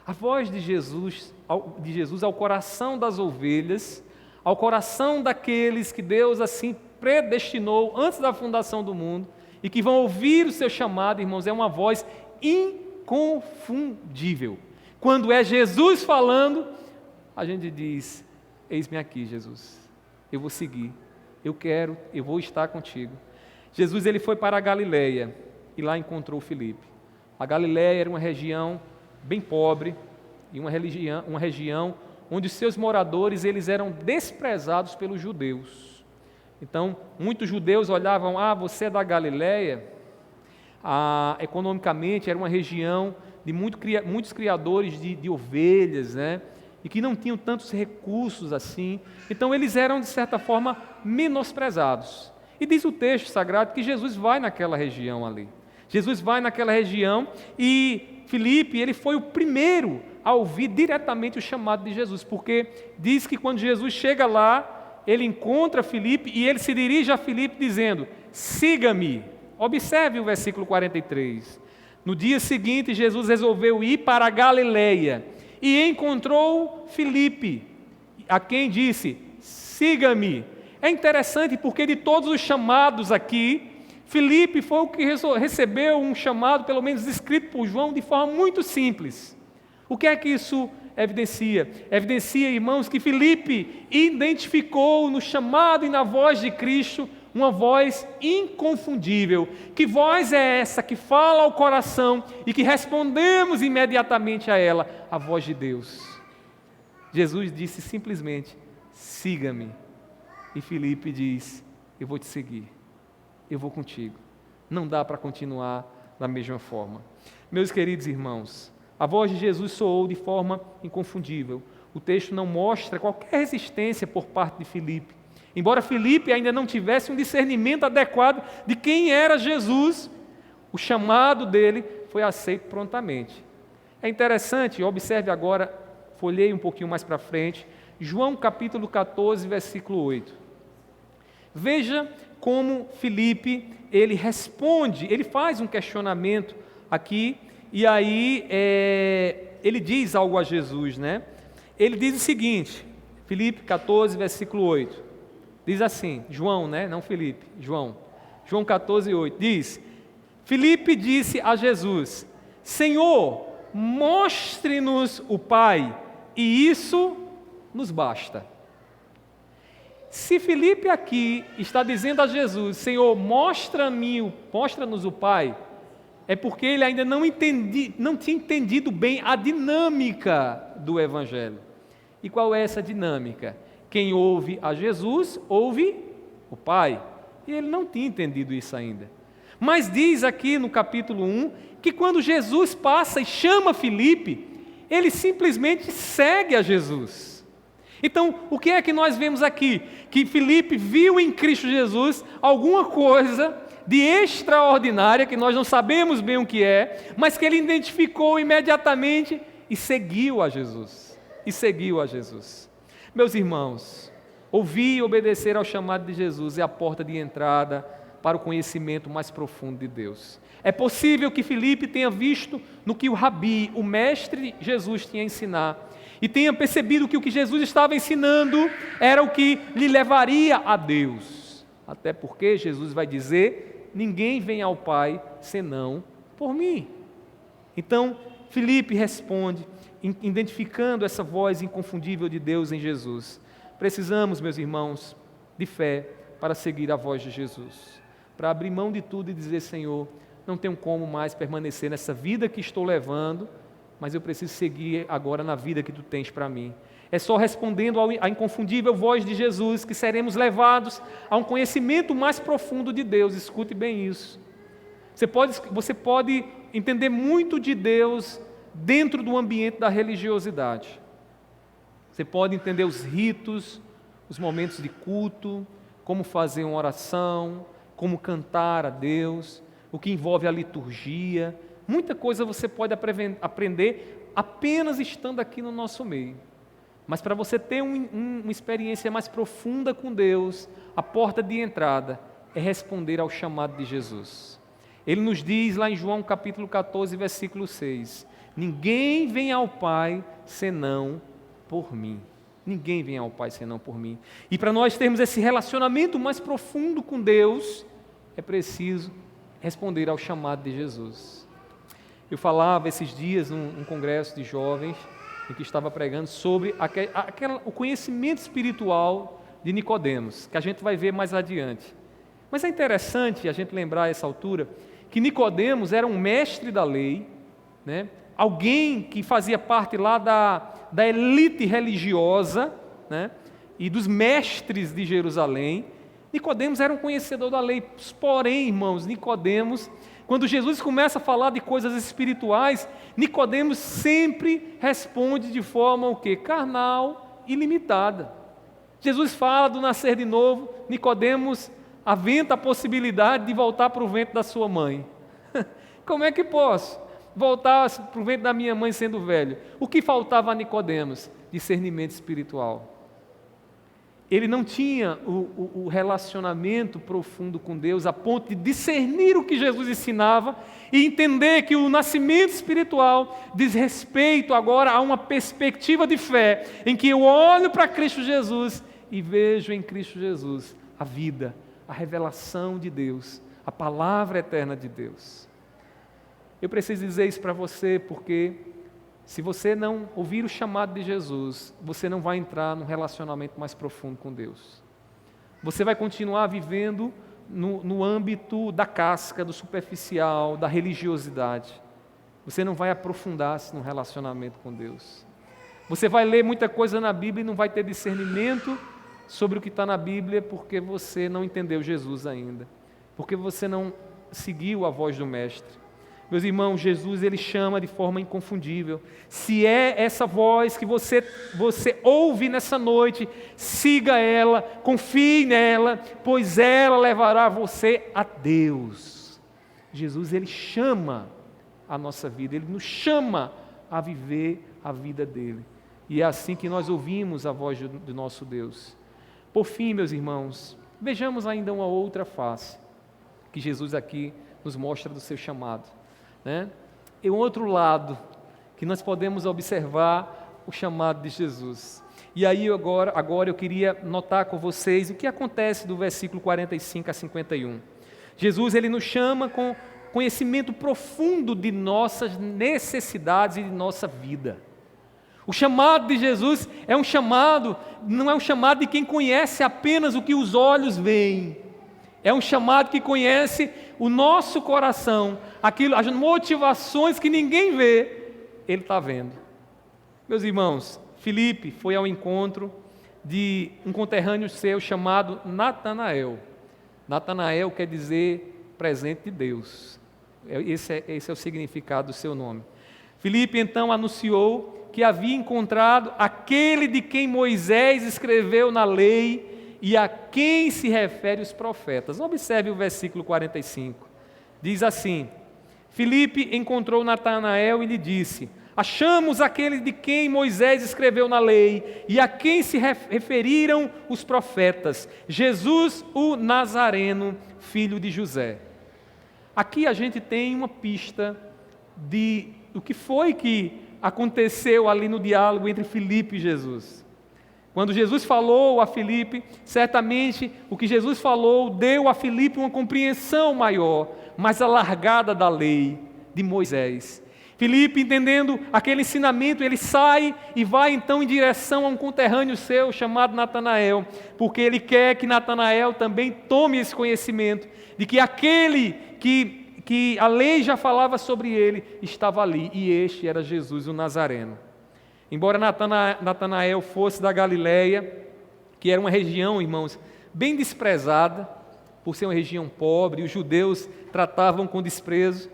A voz de Jesus ao coração das ovelhas, ao coração daqueles que Deus assim predestinou antes da fundação do mundo e que vão ouvir o seu chamado, irmãos, é uma voz inconfundível. Quando é Jesus falando, a gente diz, eis-me aqui, Jesus, eu vou seguir, eu vou estar contigo. Jesus, ele foi para a Galileia e lá encontrou Filipe. A Galileia era uma região bem pobre e uma região onde os seus moradores eles eram desprezados pelos judeus. Então, muitos judeus olhavam, você é da Galileia. Economicamente era uma região de muitos criadores de ovelhas, e que não tinham tantos recursos assim. Então, eles eram, de certa forma, menosprezados. E diz o texto sagrado que Jesus vai naquela região ali. Jesus vai naquela região e Filipe, ele foi o primeiro a ouvir diretamente o chamado de Jesus, porque diz que quando Jesus chega lá, ele encontra Filipe e ele se dirige a Filipe dizendo, siga-me. Observe o versículo 43. No dia seguinte, Jesus resolveu ir para a Galileia e encontrou Filipe, a quem disse, siga-me. É interessante porque de todos os chamados aqui, Filipe foi o que recebeu um chamado, pelo menos escrito por João, de forma muito simples. O que é que isso evidencia? Evidencia, irmãos, que Filipe identificou no chamado e na voz de Cristo uma voz inconfundível. Que voz é essa que fala ao coração e que respondemos imediatamente a ela? A voz de Deus. Jesus disse simplesmente, siga-me. E Filipe diz, eu vou te seguir, eu vou contigo. Não dá para continuar da mesma forma. Meus queridos irmãos, a voz de Jesus soou de forma inconfundível. O texto não mostra qualquer resistência por parte de Filipe. Embora Filipe ainda não tivesse um discernimento adequado de quem era Jesus, o chamado dele foi aceito prontamente. É interessante, observe agora, folheie um pouquinho mais para frente, João capítulo 14, versículo 8. Veja como Filipe, ele responde, ele faz um questionamento aqui, e aí ele diz algo a Jesus, Ele diz o seguinte, Filipe 14, versículo 8, Diz assim, João, né? Não Filipe, João 14:8, diz: Filipe disse a Jesus: Senhor, mostre-nos o Pai, e isso nos basta. Se Filipe aqui está dizendo a Jesus: Senhor, mostra-nos o Pai, é porque ele ainda não tinha entendido bem a dinâmica do Evangelho. E qual é essa dinâmica? Quem ouve a Jesus, ouve o Pai. E ele não tinha entendido isso ainda. Mas diz aqui no capítulo 1, que quando Jesus passa e chama Filipe, ele simplesmente segue a Jesus. Então, o que é que nós vemos aqui? Que Filipe viu em Cristo Jesus alguma coisa de extraordinária, que nós não sabemos bem o que é, mas que ele identificou imediatamente e seguiu a Jesus. Meus irmãos, ouvir e obedecer ao chamado de Jesus é a porta de entrada para o conhecimento mais profundo de Deus. É possível que Filipe tenha visto no que o Rabi, o mestre Jesus, tinha a ensinar, e tenha percebido que o que Jesus estava ensinando era o que lhe levaria a Deus. Até porque Jesus vai dizer: ninguém vem ao Pai senão por mim. Então, Filipe responde, identificando essa voz inconfundível de Deus em Jesus. Precisamos, meus irmãos, de fé para seguir a voz de Jesus, para abrir mão de tudo e dizer: Senhor, não tenho como mais permanecer nessa vida que estou levando, mas eu preciso seguir agora na vida que Tu tens para mim. É só respondendo à inconfundível voz de Jesus que seremos levados a um conhecimento mais profundo de Deus. Escute bem isso. Você pode entender muito de Deus dentro do ambiente da religiosidade. Você pode entender os ritos, os momentos de culto, como fazer uma oração, como cantar a Deus, o que envolve a liturgia. Muita coisa você pode aprender apenas estando aqui no nosso meio. Mas para você ter uma experiência mais profunda com Deus, a porta de entrada é responder ao chamado de Jesus. Ele nos diz lá em João capítulo 14, versículo 6, ninguém vem ao Pai senão por mim. Ninguém vem ao Pai senão por mim. E para nós termos esse relacionamento mais profundo com Deus, é preciso responder ao chamado de Jesus. Eu falava esses dias num congresso de jovens, em que estava pregando sobre o conhecimento espiritual de Nicodemos, que a gente vai ver mais adiante. Mas é interessante a gente lembrar a essa altura que Nicodemos era um mestre da lei, né? Alguém que fazia parte lá da elite religiosa, né? E dos mestres de Jerusalém. Nicodemos era um conhecedor da lei, porém, irmãos, Nicodemos, quando Jesus começa a falar de coisas espirituais, Nicodemos sempre responde de forma o quê? Carnal e limitada. Jesus fala do nascer de novo, Nicodemos aventa a possibilidade de voltar para o ventre da sua mãe. Como é que posso voltar para o ventre da minha mãe sendo velho? O que faltava a Nicodemos? Discernimento espiritual. Ele não tinha o relacionamento profundo com Deus a ponto de discernir o que Jesus ensinava e entender que o nascimento espiritual diz respeito agora a uma perspectiva de fé, em que eu olho para Cristo Jesus e vejo em Cristo Jesus a vida, a revelação de Deus, a palavra eterna de Deus. Eu preciso dizer isso para você porque se você não ouvir o chamado de Jesus, você não vai entrar num relacionamento mais profundo com Deus. Você vai continuar vivendo no âmbito da casca, do superficial, da religiosidade. Você não vai aprofundar-se no relacionamento com Deus. Você vai ler muita coisa na Bíblia e não vai ter discernimento sobre o que está na Bíblia porque você não entendeu Jesus ainda, porque você não seguiu a voz do Mestre. Meus irmãos, Jesus ele chama de forma inconfundível. Se é essa voz que você ouve nessa noite, siga ela, confie nela, pois ela levará você a Deus. Jesus ele chama a nossa vida, ele nos chama a viver a vida dele. E é assim que nós ouvimos a voz do nosso Deus. Por fim, meus irmãos, vejamos ainda uma outra face que Jesus aqui nos mostra do seu chamado. Né? E um outro lado que nós podemos observar o chamado de Jesus. E aí agora eu queria notar com vocês o que acontece do versículo 45 a 51. Jesus ele nos chama com conhecimento profundo de nossas necessidades e de nossa vida. O chamado de Jesus é um chamado, não é um chamado de quem conhece apenas o que os olhos veem. É um chamado que conhece o nosso coração, as motivações que ninguém vê, Ele está vendo. Meus irmãos, Filipe foi ao encontro de um conterrâneo seu chamado Natanael. Natanael quer dizer presente de Deus. Esse é o significado do seu nome. Filipe então anunciou que havia encontrado aquele de quem Moisés escreveu na lei e a quem se refere os profetas. Observe o versículo 45. Diz assim: Filipe encontrou Natanael e lhe disse: achamos aquele de quem Moisés escreveu na lei e a quem se referiram os profetas, Jesus o Nazareno, filho de José. Aqui a gente tem uma pista do que foi que aconteceu ali no diálogo entre Filipe e Jesus. Quando Jesus falou a Filipe, certamente o que Jesus falou deu a Filipe uma compreensão maior, mais alargada da lei de Moisés. Filipe, entendendo aquele ensinamento, ele sai e vai então em direção a um conterrâneo seu chamado Natanael, porque ele quer que Natanael também tome esse conhecimento de que aquele que a lei já falava sobre ele estava ali, e este era Jesus o Nazareno. Embora Natanael fosse da Galileia, que era uma região, irmãos, bem desprezada, por ser uma região pobre, os judeus tratavam com desprezo.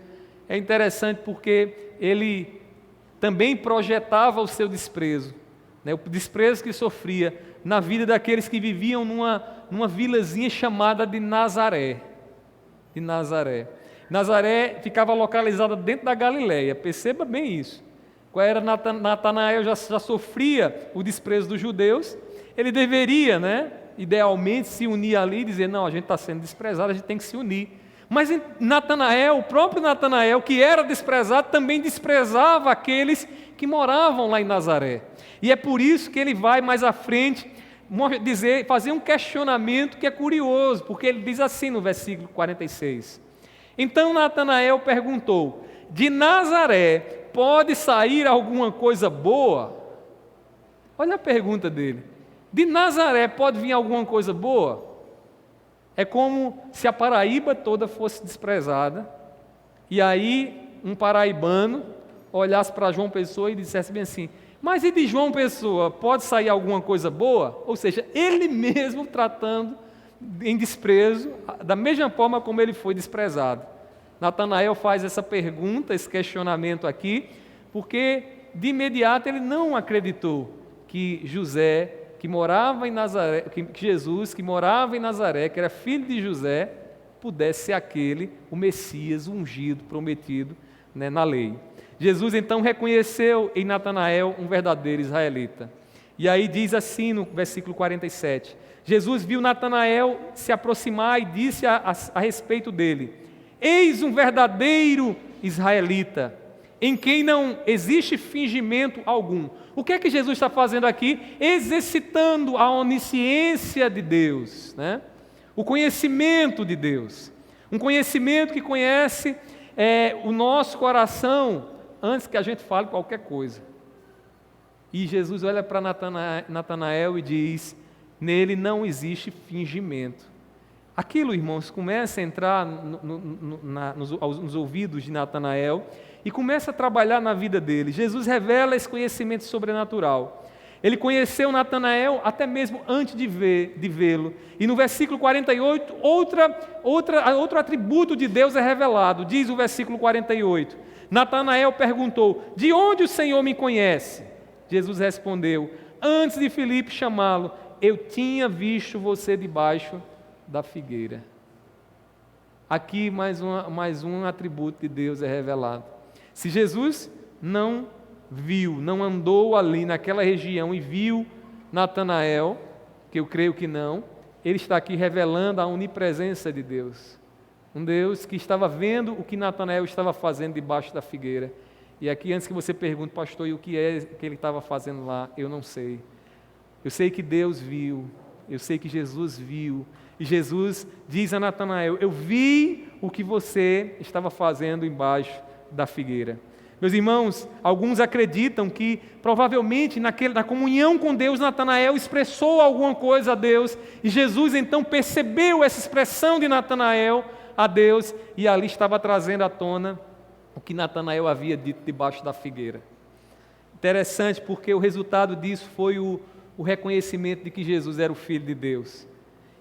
É interessante porque ele também projetava o seu desprezo, né? O desprezo que sofria na vida daqueles que viviam numa vilazinha chamada de Nazaré. Nazaré ficava localizada dentro da Galileia, perceba bem isso. Qual era Natanael já sofria o desprezo dos judeus, ele deveria, idealmente se unir ali e dizer, não, a gente está sendo desprezado, a gente tem que se unir. Mas Natanael, o próprio Natanael, que era desprezado, também desprezava aqueles que moravam lá em Nazaré. E é por isso que ele vai mais à frente fazer um questionamento que é curioso, porque ele diz assim no versículo 46. Então Natanael perguntou: de Nazaré pode sair alguma coisa boa? Olha a pergunta dele. De Nazaré pode vir alguma coisa boa? É como se a Paraíba toda fosse desprezada, e aí um paraibano olhasse para João Pessoa e dissesse bem assim: mas e de João Pessoa, pode sair alguma coisa boa? Ou seja, ele mesmo tratando em desprezo, da mesma forma como ele foi desprezado. Natanael faz essa pergunta, esse questionamento aqui, porque de imediato ele não acreditou que José, que morava em Nazaré, que Jesus, que morava em Nazaré, que era filho de José, pudesse ser aquele, o Messias, o ungido, prometido, na lei. Jesus então reconheceu em Natanael um verdadeiro israelita. E aí diz assim no versículo 47, Jesus viu Natanael se aproximar e disse a respeito dele: eis um verdadeiro israelita, em quem não existe fingimento algum. O que é que Jesus está fazendo aqui? Exercitando a onisciência de Deus, o conhecimento de Deus. Um conhecimento que conhece o nosso coração antes que a gente fale qualquer coisa. E Jesus olha para Natanael e diz: nele não existe fingimento. Aquilo, irmãos, começa a entrar nos ouvidos de Natanael e começa a trabalhar na vida dele. Jesus revela esse conhecimento sobrenatural. Ele conheceu Natanael até mesmo antes de vê-lo. E no versículo 48, outro atributo de Deus é revelado. Diz o versículo 48. Natanael perguntou: de onde o Senhor me conhece? Jesus respondeu: antes de Filipe chamá-lo, eu tinha visto você debaixo da figueira. Aqui mais um atributo de Deus é revelado. Se Jesus não andou ali naquela região e viu Natanael, que eu creio que não, ele está aqui revelando a onipresença de Deus. Um Deus que estava vendo o que Natanael estava fazendo debaixo da figueira. E aqui, antes que você pergunte, pastor, e o que é que ele estava fazendo lá? Eu não sei. Eu sei que Deus viu, eu sei que Jesus viu. E Jesus diz a Natanael: eu vi o que você estava fazendo embaixo da figueira. Meus irmãos, alguns acreditam que provavelmente na comunhão com Deus, Natanael expressou alguma coisa a Deus, e Jesus então percebeu essa expressão de Natanael a Deus, e ali estava trazendo à tona o que Natanael havia dito debaixo da figueira. Interessante, porque o resultado disso foi o reconhecimento de que Jesus era o Filho de Deus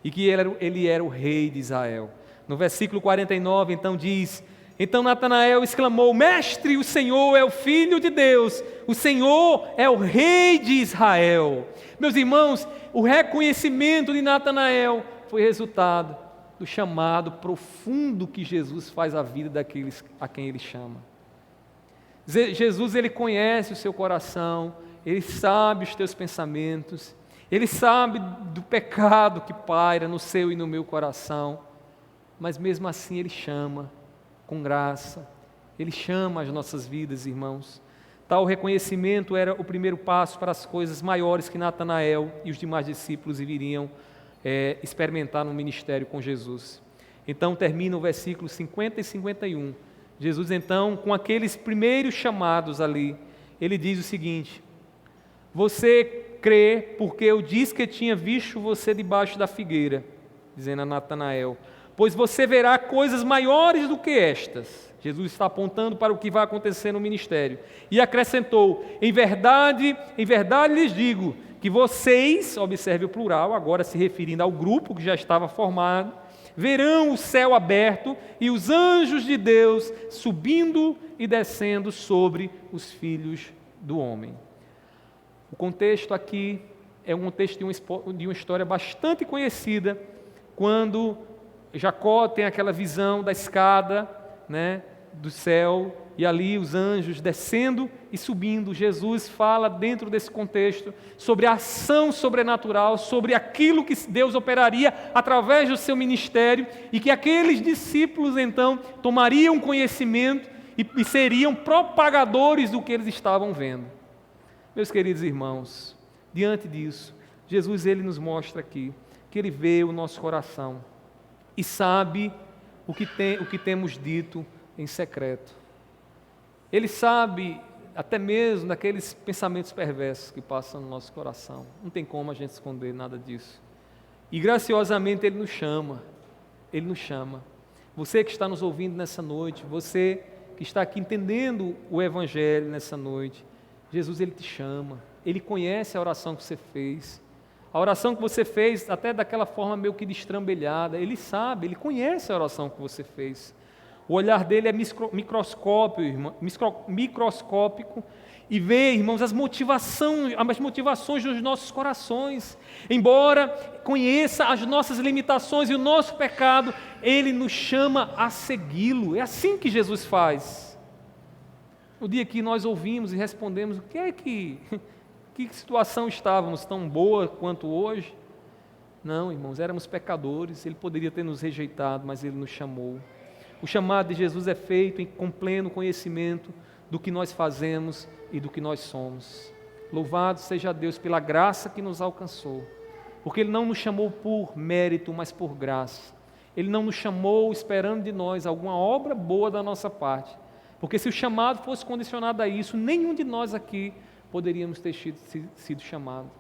e que ele era o Rei de Israel. No versículo 49, então diz: então Natanael exclamou: Mestre, o Senhor é o Filho de Deus, o Senhor é o Rei de Israel. Meus irmãos, o reconhecimento de Natanael foi resultado do chamado profundo que Jesus faz à vida daqueles a quem Ele chama. Jesus, Ele conhece o seu coração, Ele sabe os teus pensamentos, Ele sabe do pecado que paira no seu e no meu coração, mas mesmo assim Ele chama com graça, Ele chama as nossas vidas, irmãos. Tal reconhecimento era o primeiro passo para as coisas maiores que Natanael e os demais discípulos viriam experimentar no ministério com Jesus. Então termina o versículo 50 e 51. Jesus então, com aqueles primeiros chamados ali, Ele diz o seguinte: você crê porque eu disse que tinha visto você debaixo da figueira, dizendo a Natanael, pois você verá coisas maiores do que estas. Jesus está apontando para o que vai acontecer no ministério. E acrescentou: em verdade lhes digo, que vocês, observe o plural, agora se referindo ao grupo que já estava formado, verão o céu aberto e os anjos de Deus subindo e descendo sobre os filhos do homem. O contexto aqui é um contexto de uma história bastante conhecida, quando Jacó tem aquela visão da escada, do céu, e ali os anjos descendo e subindo. Jesus fala dentro desse contexto sobre a ação sobrenatural, sobre aquilo que Deus operaria através do seu ministério, e que aqueles discípulos então tomariam conhecimento e seriam propagadores do que eles estavam vendo. Meus queridos irmãos, diante disso, Jesus ele nos mostra aqui que Ele vê o nosso coração e sabe o que temos dito em secreto. Ele sabe até mesmo daqueles pensamentos perversos que passam no nosso coração. Não tem como a gente esconder nada disso. E graciosamente Ele nos chama. Ele nos chama. Você que está nos ouvindo nessa noite, você que está aqui entendendo o Evangelho nessa noite, Jesus Ele te chama. Ele conhece a oração que você fez. A oração que você fez, até daquela forma meio que destrambelhada, Ele sabe, Ele conhece a oração que você fez. O olhar dele é microscópico e vê, irmãos, as motivações dos nossos corações. Embora conheça as nossas limitações e o nosso pecado, Ele nos chama a segui-lo. É assim que Jesus faz. No dia que nós ouvimos e respondemos, que situação estávamos tão boa quanto hoje? Não, irmãos, éramos pecadores, Ele poderia ter nos rejeitado, mas Ele nos chamou. O chamado de Jesus é feito com pleno conhecimento do que nós fazemos e do que nós somos. Louvado seja Deus pela graça que nos alcançou, porque Ele não nos chamou por mérito, mas por graça. Ele não nos chamou esperando de nós alguma obra boa da nossa parte, porque se o chamado fosse condicionado a isso, nenhum de nós aqui poderíamos ter sido chamado.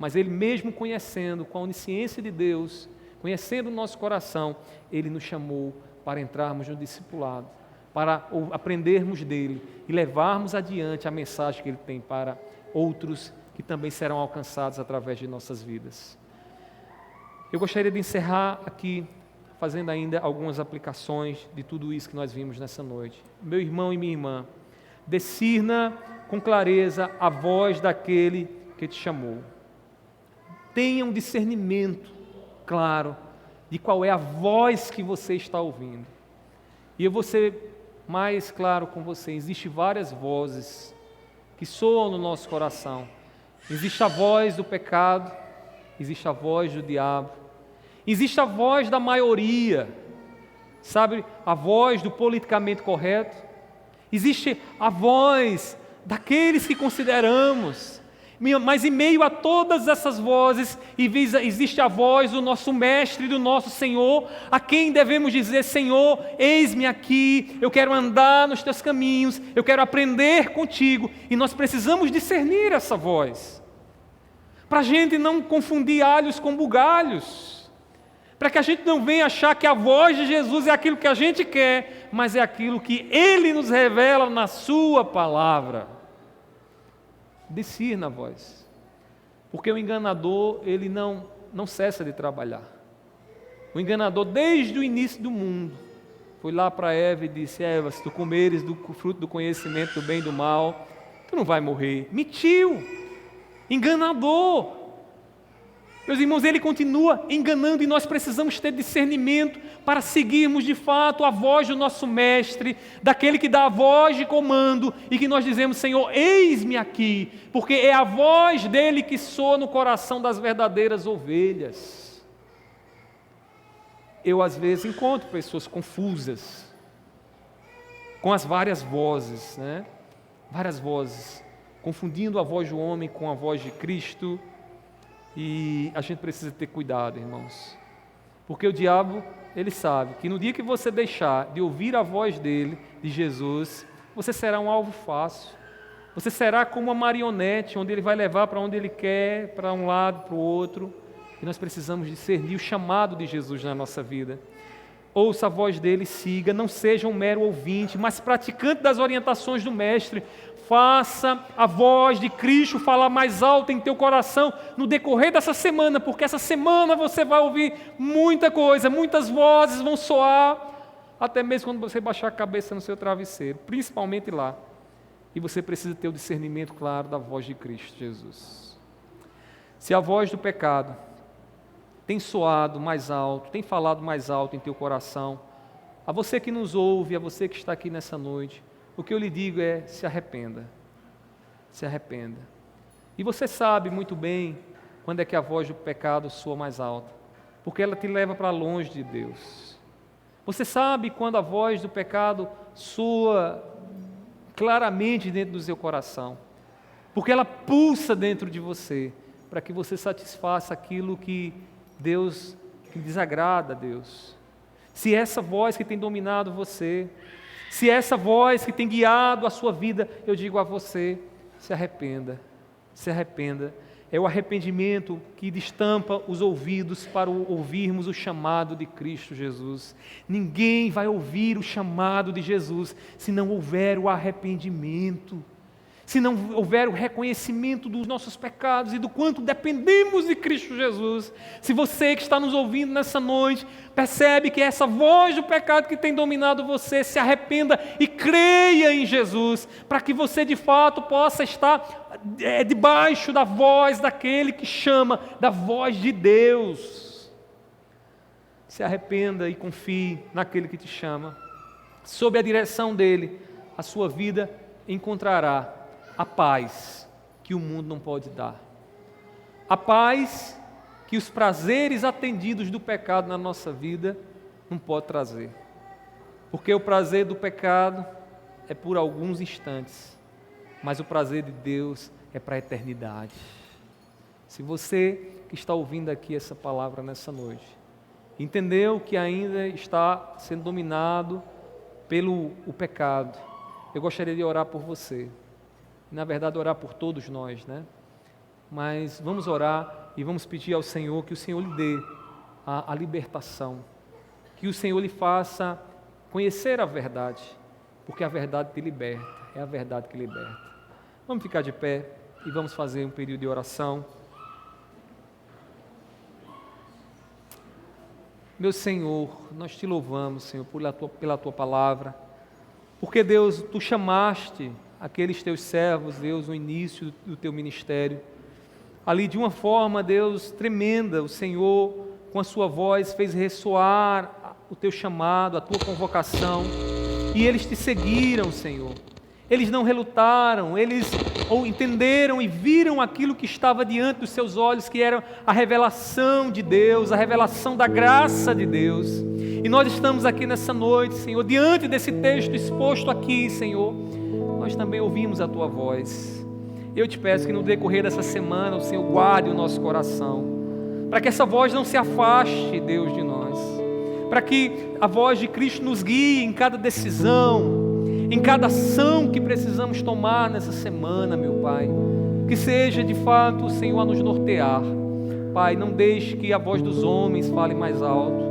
Mas Ele mesmo conhecendo, com a onisciência de Deus, conhecendo o nosso coração, Ele nos chamou para entrarmos no discipulado, para aprendermos dele e levarmos adiante a mensagem que ele tem para outros que também serão alcançados através de nossas vidas. Eu gostaria de encerrar aqui, fazendo ainda algumas aplicações de tudo isso que nós vimos nessa noite. Meu irmão e minha irmã, discirna com clareza a voz daquele que te chamou. Tenha um discernimento claro de qual é a voz que você está ouvindo. E eu vou ser mais claro com você, existem várias vozes que soam no nosso coração. Existe a voz do pecado, existe a voz do diabo, existe a voz da maioria, sabe, a voz do politicamente correto, existe a voz daqueles que consideramos, Mas em meio a todas essas vozes, existe a voz do nosso Mestre, do nosso Senhor, a quem devemos dizer: Senhor, eis-me aqui, eu quero andar nos teus caminhos, eu quero aprender contigo. E nós precisamos discernir essa voz, para a gente não confundir alhos com bugalhos, para que a gente não venha achar que a voz de Jesus é aquilo que a gente quer, mas é aquilo que Ele nos revela na sua palavra. Discirna a voz, porque o enganador, ele não cessa de trabalhar. O enganador, desde o início do mundo, foi lá para Eva e disse: Eva, se tu comeres do fruto do conhecimento do bem e do mal, tu não vai morrer. Mentiu, enganador. Meus irmãos, ele continua enganando e nós precisamos ter discernimento para seguirmos de fato a voz do nosso Mestre, daquele que dá a voz de comando e que nós dizemos: Senhor, eis-me aqui, porque é a voz dele que soa no coração das verdadeiras ovelhas. Eu às vezes encontro pessoas confusas com as várias vozes, Várias vozes, confundindo a voz do homem com a voz de Cristo. E a gente precisa ter cuidado, irmãos, porque o diabo, ele sabe que no dia que você deixar de ouvir a voz dele, de Jesus, você será um alvo fácil. Você será como uma marionete, onde ele vai levar para onde ele quer, para um lado, para o outro. E nós precisamos discernir o chamado de Jesus na nossa vida. Ouça a voz dele, siga, não seja um mero ouvinte, mas praticante das orientações do Mestre. Faça a voz de Cristo falar mais alto em teu coração no decorrer dessa semana, porque essa semana você vai ouvir muita coisa, muitas vozes vão soar, até mesmo quando você baixar a cabeça no seu travesseiro, principalmente lá. E você precisa ter o discernimento claro da voz de Cristo Jesus. Se a voz do pecado tem soado mais alto, tem falado mais alto em teu coração, a você que nos ouve, a você que está aqui nessa noite, o que eu lhe digo é: se arrependa, se arrependa. E você sabe muito bem quando é que a voz do pecado soa mais alta, porque ela te leva para longe de Deus. Você sabe quando a voz do pecado soa claramente dentro do seu coração, porque ela pulsa dentro de você, para que você satisfaça aquilo que desagrada a Deus. Se essa voz que tem dominado você, se essa voz que tem guiado a sua vida, eu digo a você: se arrependa, se arrependa. É o arrependimento que destampa os ouvidos para ouvirmos o chamado de Cristo Jesus. Ninguém vai ouvir o chamado de Jesus se não houver o arrependimento, se não houver o reconhecimento dos nossos pecados e do quanto dependemos de Cristo Jesus. Se você que está nos ouvindo nessa noite percebe que essa voz do pecado que tem dominado você, se arrependa e creia em Jesus, para que você de fato possa estar debaixo da voz daquele que chama, da voz de Deus. Se arrependa e confie naquele que te chama. Sob a direção dele, a sua vida encontrará a paz que o mundo não pode dar. A paz que os prazeres atendidos do pecado na nossa vida não pode trazer. Porque o prazer do pecado é por alguns instantes, mas o prazer de Deus é para a eternidade. Se você que está ouvindo aqui essa palavra nessa noite, entendeu que ainda está sendo dominado pelo pecado, eu gostaria de orar por você. Na verdade, orar por todos nós, Mas vamos orar e vamos pedir ao Senhor que o Senhor lhe dê a libertação, que o Senhor lhe faça conhecer a verdade, porque a verdade te liberta, é a verdade que liberta. Vamos ficar de pé e vamos fazer um período de oração. Meu Senhor, nós te louvamos, Senhor, pela Tua palavra, porque, Deus, Tu chamaste aqueles Teus servos, Deus, no início do Teu ministério. Ali, de uma forma, Deus, tremenda, o Senhor, com a Sua voz, fez ressoar o Teu chamado, a Tua convocação, e eles Te seguiram, Senhor. Eles não relutaram, eles entenderam e viram aquilo que estava diante dos seus olhos, que era a revelação de Deus, a revelação da graça de Deus. E nós estamos aqui nessa noite, Senhor, diante desse texto exposto aqui, Senhor, nós também ouvimos a Tua voz. Eu te peço que no decorrer dessa semana o Senhor guarde o nosso coração, para que essa voz não se afaste, Deus, de nós, para que a voz de Cristo nos guie em cada decisão, em cada ação que precisamos tomar nessa semana, meu Pai. Que seja de fato o Senhor a nos nortear. Pai, não deixe que a voz dos homens fale mais alto.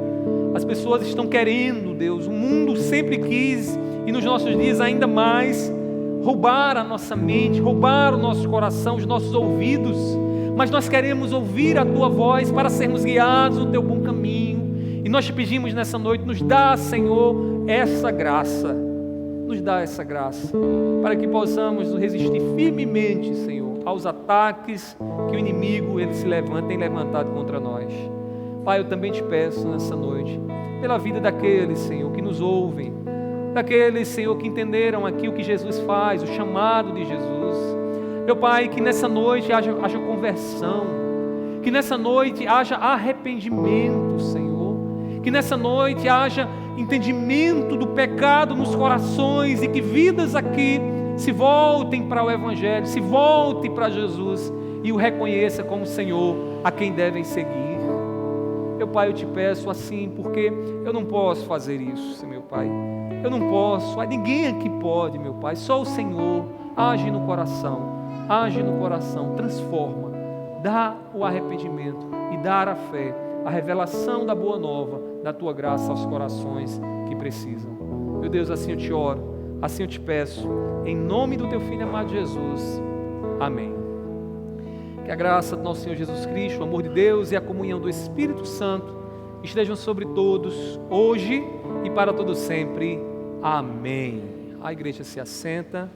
As pessoas estão querendo, Deus, o mundo sempre quis, e nos nossos dias ainda mais, roubar a nossa mente, roubar o nosso coração, os nossos ouvidos, mas nós queremos ouvir a Tua voz para sermos guiados no Teu bom caminho, e nós te pedimos nessa noite, nos dá, Senhor, essa graça, nos dá essa graça, para que possamos resistir firmemente, Senhor, aos ataques que o inimigo tem levantado contra nós. Pai, eu também te peço nessa noite, pela vida daqueles, Senhor, que nos ouvem, daqueles, Senhor, que entenderam aqui o que Jesus faz, o chamado de Jesus. Meu Pai, que nessa noite haja conversão, que nessa noite haja arrependimento, Senhor, que nessa noite haja entendimento do pecado nos corações e que vidas aqui se voltem para o Evangelho, se voltem para Jesus e o reconheça como Senhor a quem devem seguir. Meu Pai, eu te peço assim, porque eu não posso fazer isso, meu Pai. Eu não posso, ninguém aqui pode, meu Pai. Só o Senhor age no coração, transforma, dá o arrependimento e dá a fé, a revelação da boa nova, da Tua graça aos corações que precisam. Meu Deus, assim eu te oro, assim eu te peço, em nome do Teu Filho amado Jesus. Amém. Que a graça do nosso Senhor Jesus Cristo, o amor de Deus e a comunhão do Espírito Santo estejam sobre todos, hoje e para todo sempre. Amém. A igreja se assenta.